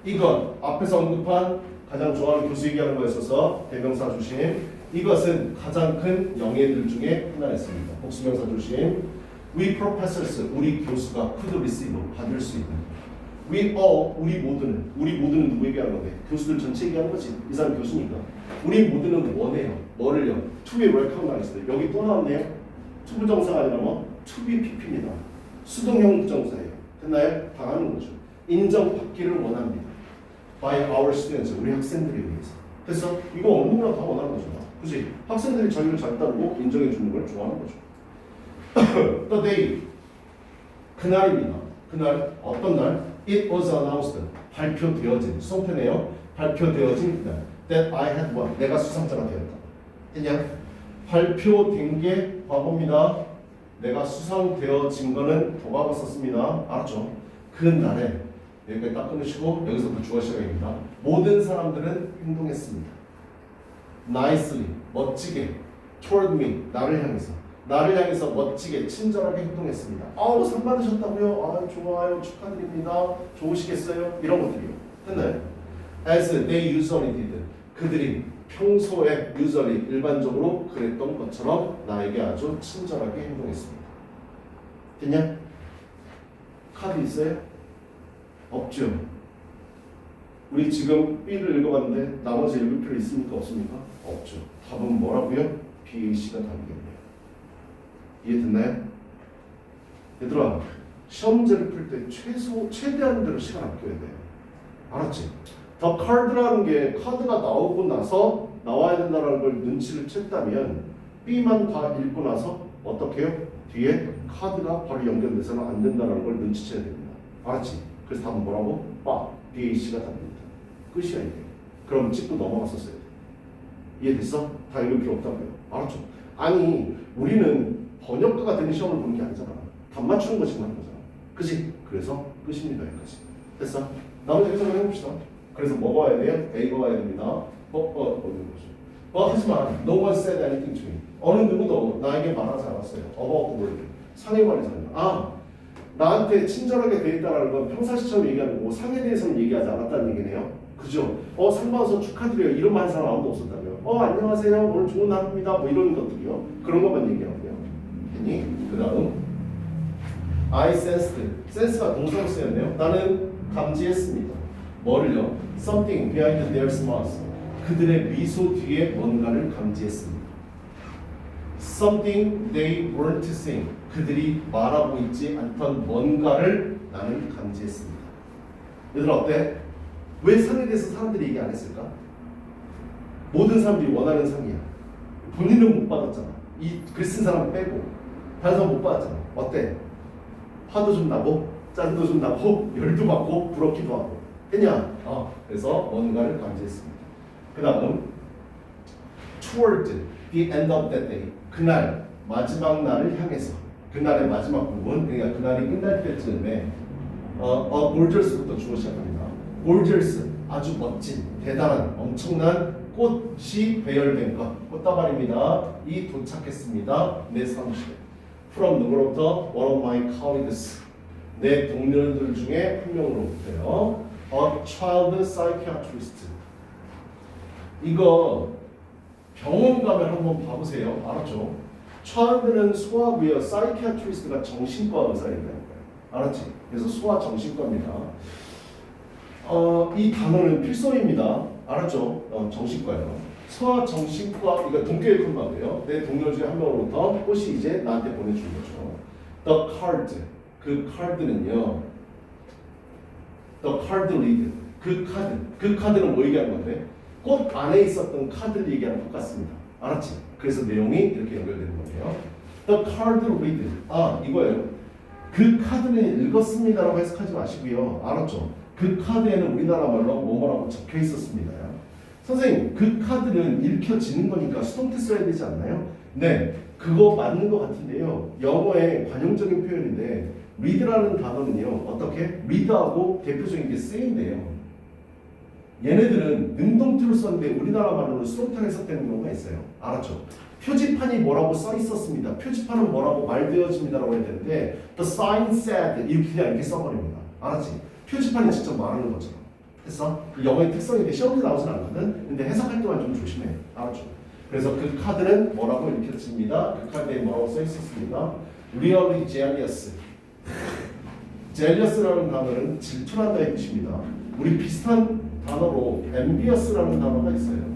이건 앞에서 언급한 가장 좋아하는 교수 얘기하는 거였어서 대명사 조심. 이것은 가장 큰 영예들 중에 하나였습니다. 복수명사 조심. We professors 우리 교수가 could receive 받을 수 있는. We all 우리 모두는 누구 얘기하는 건데? 교수들 전체 얘기하는 거지. 이 사람 교수니까. 우리 모두는 원해요. 뭐를요? To be recognized. 여기 또 나왔네요. 투부정사가 아니라 뭐? To be pp입니다. 수동형 부정사예요. 됐나요? 당하는 거죠. 인정받기를 원합니다. By our students 우리 학생들에 의해서. 됐어? 이거 어느 누구나 다 원하는 거죠. 그치? 학생들이 자기를 잘 따르고 인정해 주는 걸 좋아하는 거죠. The day 그날입니다. 그날 어떤 날? It was announced 발표되어진 수동태네요. 발표되어진 그날 that I had won 내가 수상자가 되었다. 됐냐? 발표된 게 과거입니다. 내가 수상되어진 거는 도과가 썼습니다. 알았죠? 그 날에 여기까지 딱 끊으시고 여기서부터 주어 시작입니다. 모든 사람들은 행동했습니다. Nicely 멋지게 toward me 나를 향해서 멋지게 친절하게 행동했습니다. 아우 상 받으셨다고요? 아 좋아요 축하드립니다. 좋으시겠어요? 이런 것들이요. 됐나요? As they usually did 그들이 평소에 유저리 일반적으로 그랬던 것처럼 나에게 아주 친절하게 행동했습니다. 됐냐? 카드 있어요? 없죠. 우리 지금 B를 읽어봤는데 나머지 읽을 필요 있습니까? 없습니까? 없죠. 답은 뭐라고요? BAC가 답이겠네요. 이해됐나요? 얘들아, 시험 문제를 풀 때 최대한대로 시간 아껴야 돼요. 알았지? 더 카드라는 게 카드가 나오고 나서 나와야 된다는 걸 눈치를 챘다면 B만 다 읽고 나서 어떻게 해요? 뒤에 카드가 바로 연결돼서는 안 된다는 걸 눈치채야 됩니다. 알았지? 그래서 답은 뭐라고? BAC가 답입니다. 끝이야 이게. 그럼 찍고 넘어갔었어야 돼. 이해됐어? 다 읽을 필요 없다고요. 알았죠? 아니 우리는 번역가가 되는 시험을 보는 게 아니잖아. 답 맞추는 거 지금 하는 거잖아. 그치? 그래서 끝입니다 여기까지. 됐어? 나머지 해석을 해봅시다. 그래서 뭐가 와야 돼요? A가 와야 됩니다. 하지만 no one said anything to me. 어느 누구도 나에게 말하지 않았어요. about the word. 상해 말이잖아요. 나한테 친절하게 돼 있다는 건 평상시처럼 얘기하는 거고 상에 대해서는 얘기하지 않았다는 얘기네요. 그죠? 상 받아서 축하드려요. 이런 말 하는 사람 아무도 없었다며. 안녕하세요. 오늘 좋은 하루입니다. 뭐 이런 것들이요. 그런 것만 얘기하고요. 그 다음 I sensed. sense가 동사로 쓰였네요. 나는 감지했습니다. 뭐를요? Something behind their smiles. 그들의 미소 뒤에 뭔가를 감지했습니다. Something they weren't saying. 그들이 말하고 있지 않던 뭔가를 나는 감지했습니다. 얘들아 어때? 왜 상에 대해서 사람들이 얘기 안 했을까? 모든 사람들이 원하는 상이야. 본인은 못 받았잖아. 이 글 쓴 사람 빼고 다른 사람 못 받았잖아. 어때? 화도 좀 나고 짠도 좀 나고 열도 받고 부럽기도 하고 했냐? 그래서 뭔가를 감지했습니다. 그 다음 toward the end of that day. 그날 마지막 날을 향해서 그날의 마지막 부분 그러니까 그날이 끝날 때쯤에 gorgeous부터 주어 시작합니다. gorgeous 아주 멋진 대단한 엄청난 꽃이 배열된 것 꽃다발입니다. 이 도착했습니다. 내 사무실에 from 누구로부터? one of my colleagues 내 동료들 중에 한 명으로부터요. a child psychiatrist 이거 병원 가면 한번 봐보세요. 알았죠? child는 소아고요. psychiatrist가 정신과 의사입니다. 알았지? 그래서 소아 정신과입니다. 이 단어는 필소입니다. 알았죠? 정신과요. 소아 정신과 이거 동교의 컴마고요. 내 동료 중에 한 명으로부터 꽃이 이제 나한테 보내준 거죠. The card 그 카드는요. The card read 그 카드는 뭐 얘기하는 건데? 꽃 안에 있었던 카드를 얘기하는 것 같습니다. 알았지? 그래서 내용이 이렇게 연결되는 거예요. The card read 이거예요. 그 카드는 읽었습니다라고 해석하지 마시고요. 알았죠? 그 카드에는 우리나라 말로 뭐뭐라고 적혀 있었습니다. 선생님, 그 카드는 읽혀지는 거니까 수동태 써야 되지 않나요? 네, 그거 맞는 것 같은데요. 영어의 관용적인 표현인데 read라는 단어는요. 어떻게? read하고 대표적인 게 say인데요. 얘네들은 능동태로 썼는데 우리나라 말로는 수동태로 해석되는 경우가 있어요. 알았죠? 표지판이 뭐라고 써 있었습니다. 표지판은 뭐라고 말되어집니다라고 해야 되는데 the sign said 이렇게 그냥 이렇게 써버립니다. 알았지? 표지판이 직접 말하는 것처럼. 됐어? 영어의 특성인데 시험에 나오진 않거든. 근데 해석할 때만 좀 조심해. 알았죠? 그래서 그 카드는 뭐라고 읽혀집니다. 그 카드에 뭐라고 써 있었습니다. Really jealous. jealous라는 단어는 질투한다의 뜻입니다. 우리 비슷한 단어로 envious라는 단어가 있어요.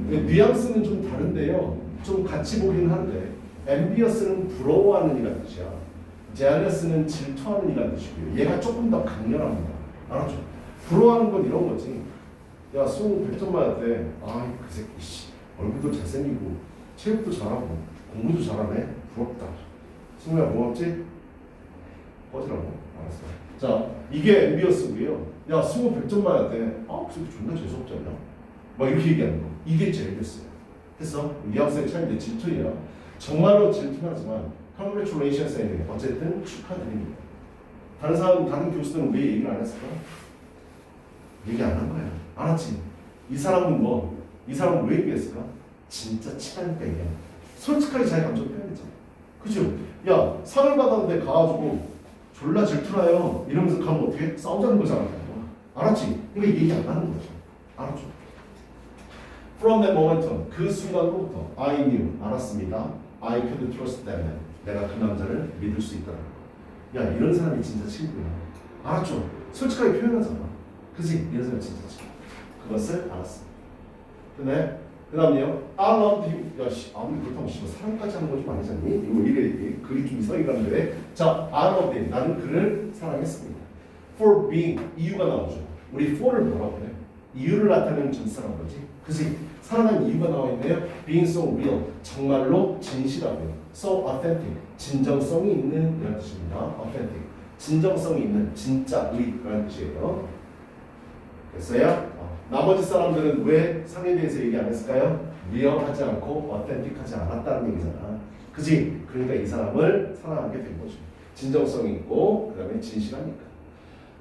뉘앙스는 좀 다른데요. 좀 같이 보긴 한데 envious는 부러워하는 이라는 뜻이야. jealous는 질투하는 이라는 뜻이고요. 얘가 조금 더 강렬합니다. 알았죠? 부러워하는 건 이런 거지. 야, 수능 100점 맞았대. 그 새끼 씨. 얼굴도 잘생기고 체육도 잘하고 공부도 잘하네. 부럽다. 승우야 고맙지? 꺼지라고. 알았어. 자, 이게 envious고요. 야, 수능 100점 맞았대. 그 새끼 존나 재수없지 않냐? 막 이렇게 얘기하는 거. 이게 jealous예요. 됐어? 뉘앙스의 차이인데 질투예요. 정말로 질투하지만 congratulations 해야 어쨌든 축하드립니다. 다른 교수들은 왜 얘기를 안 했을까? 얘기 안 한 거야. 알았지? 이 사람은 이 사람은 왜 얘기했을까? 진짜 친하니까 얘기해. 솔직하게 자기 감정 표현했잖아. 그죠? 야, 상을 받았는데 가가지고 졸라 질투나요. 이러면서 가면 어떻게? 싸우자는 거잖아. 알았지? 그러니까 얘기 안 하는 거죠. 알았죠? From that moment on, 그 순간부터 I knew, 알았습니다. I could trust that man. 내가 그 남자를 믿을 수 있다는 거. 야, 이런 사람이 진짜 친구야. 알았죠? 솔직하게 표현하잖아. 그지? 이런 사람이 진짜 친구. 그것을 알았어. 근데 그 다음에요. I loved you. 야, 씨, 아무리 그렇다고 씨발 사랑까지 하는 건 좀 아니잖니? 이거 이래 글이 좀 이상하게 가는데. 자, I loved him. 나는 그를 사랑했습니다. For being, 이유가 나오죠. 우리 for를 뭐라고 그래? 이유를 나타내는 전사란 거지. 그지? 사랑하는 이유가 나와 있네요. Being so real, 정말로 진실하고요. So authentic, 진정성이 있는 이런 뜻입니다. Authentic, 진정성이 있는 진짜 의라는 뜻이에요. 됐어요? 나머지 사람들은 왜 상에 대해서 얘기 안 했을까요? 리얼하지 않고 어텐틱하지 않았다는 얘기잖아. 그지? 그러니까 이 사람을 사랑하게 된 거죠. 진정성이 있고 그 다음에 진실하니까.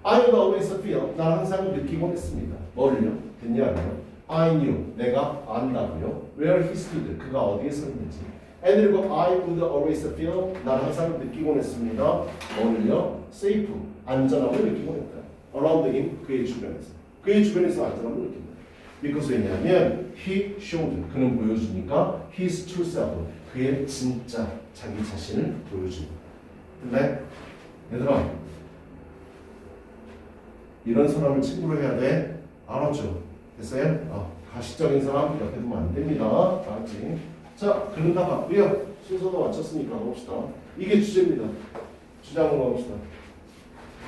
I would always feel, 나는 항상 느끼곤 했습니다. 뭐를요? 됐냐고요? I knew, 내가 안다고요. Where he stood, 그가 어디에 서 있는지. And 그리고 I would always feel, 나는 항상 느끼곤 했습니다. 뭐를요? Safe, 안전함을 느끼곤 했다. Around him, 그의 주변에서. 그의 주변에서 안전함을 느낀다. Because 왜냐하면 he showed, 그는 보여주니까 his true self, 그의 진짜 자기 자신을 보여줍니다. 근데 얘들아, 이런 사람을 친구로 해야 돼. 알았죠? 됐어요? 가식적인 사람 옆에 두면 안 됩니다. 알았지? 자, 글은 다 봤고요. 순서도 마쳤으니까 가봅시다. 이게 주제입니다. 주장으로 가봅시다.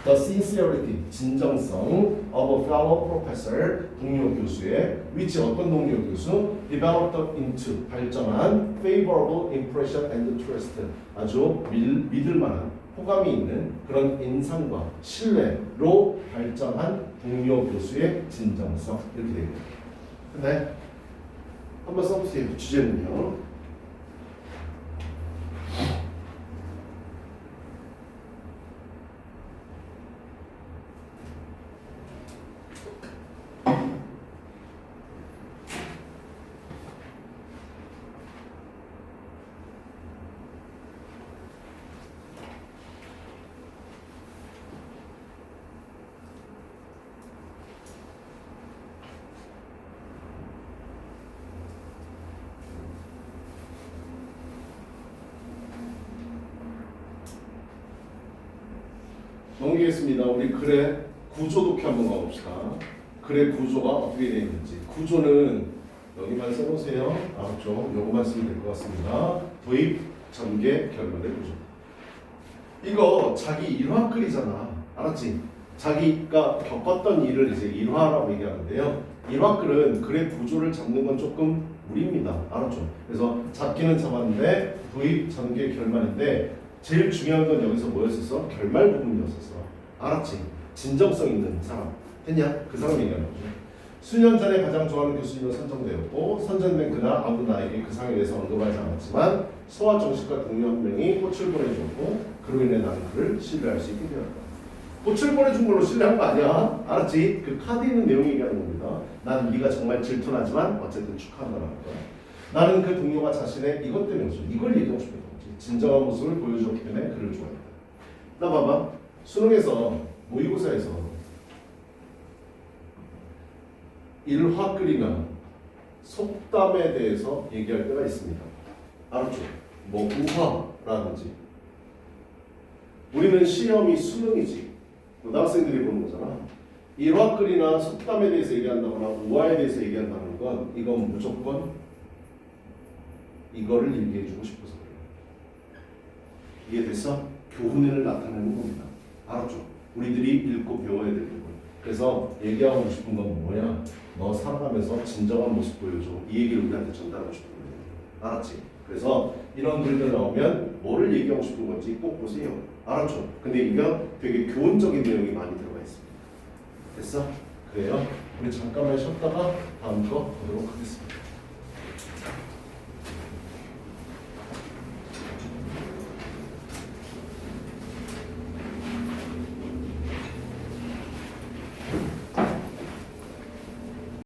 The sincerity, 진정성 of a fellow professor, 동료 교수의 which 어떤 동료 교수 developed into, 발전한 favorable impression and trust, 아주 믿을만한 호감이 있는 그런 인상과 신뢰로 발전한 동료 교수의 진정성 이렇게 됩니다. 근데 한번 써보세요. 주제는요. 넘기겠습니다. 우리 글의 구조 독해 한번 가봅시다. 글의 구조가 어떻게 되어 있는지. 구조는 여기만 써보세요. 알았죠? 요거만 쓰면 될 것 같습니다. 도입, 전개, 결말의 구조. 이거 자기 일화글이잖아. 알았지? 자기가 겪었던 일을 이제 일화라고 얘기하는데요. 일화글은 글의 구조를 잡는 건 조금 무리입니다. 알았죠? 그래서 잡기는 잡았는데 도입, 전개, 결말인데 제일 중요한 건 여기서 뭐였었어? 결말 부분이었었어. 알았지? 진정성 있는 사람. 했냐? 그 사람 얘기하는 거죠. 수년 전에 가장 좋아하는 교수님은 선정되었고 선정된 그날 아무도 나에게 그 상에 대해서 언급하지 않았지만 소아 정신과 동료 한 명이 꽃을 보내줬고 그로 인해 나는 그를 신뢰할 수 있게 되었다. 꽃을 보내준 걸로 신뢰한 거 아니야. 알았지? 그 카드에 있는 내용이 얘기하는 겁니다. 난 네가 정말 질투나지만 어쨌든 축하한다는 거야. 나는 그 동료가 자신의 이것 때문이었어. 이걸 얘기하고 싶었던 거지. 진정한 모습을 보여줬기 때문에 그를 좋아했다. 나 봐봐. 수능에서 모의고사에서 일화 끓이면 속담에 대해서 얘기할 때가 있습니다. 알았죠? 뭐 우화라든지. 우리는 시험이 수능이지. 고등학생들이 보는 거잖아. 일화글이나 속담에 대해서 얘기한다거나 우화에 대해서 얘기한다는 건 이건 무조건 이거를 얘기해주고 싶어서 그래요. 이해됐어? 교훈을 나타내는 겁니다. 알았죠? 우리들이 읽고 배워야 될 부분. 그래서 얘기하고 싶은 건 뭐야? 너 살아가면서 진정한 모습 보여줘. 이 얘기를 우리한테 전달하고 싶은 거예요. 알았지? 그래서 이런 글들 나오면 뭐를 얘기하고 싶은 건지 꼭 보세요. 알았죠? 근데 이거 되게 교훈적인 내용이 많이 들어가 있습니다. 됐어? 그래요? 우리 잠깐만 쉬었다가 다음 거 보도록 하겠습니다.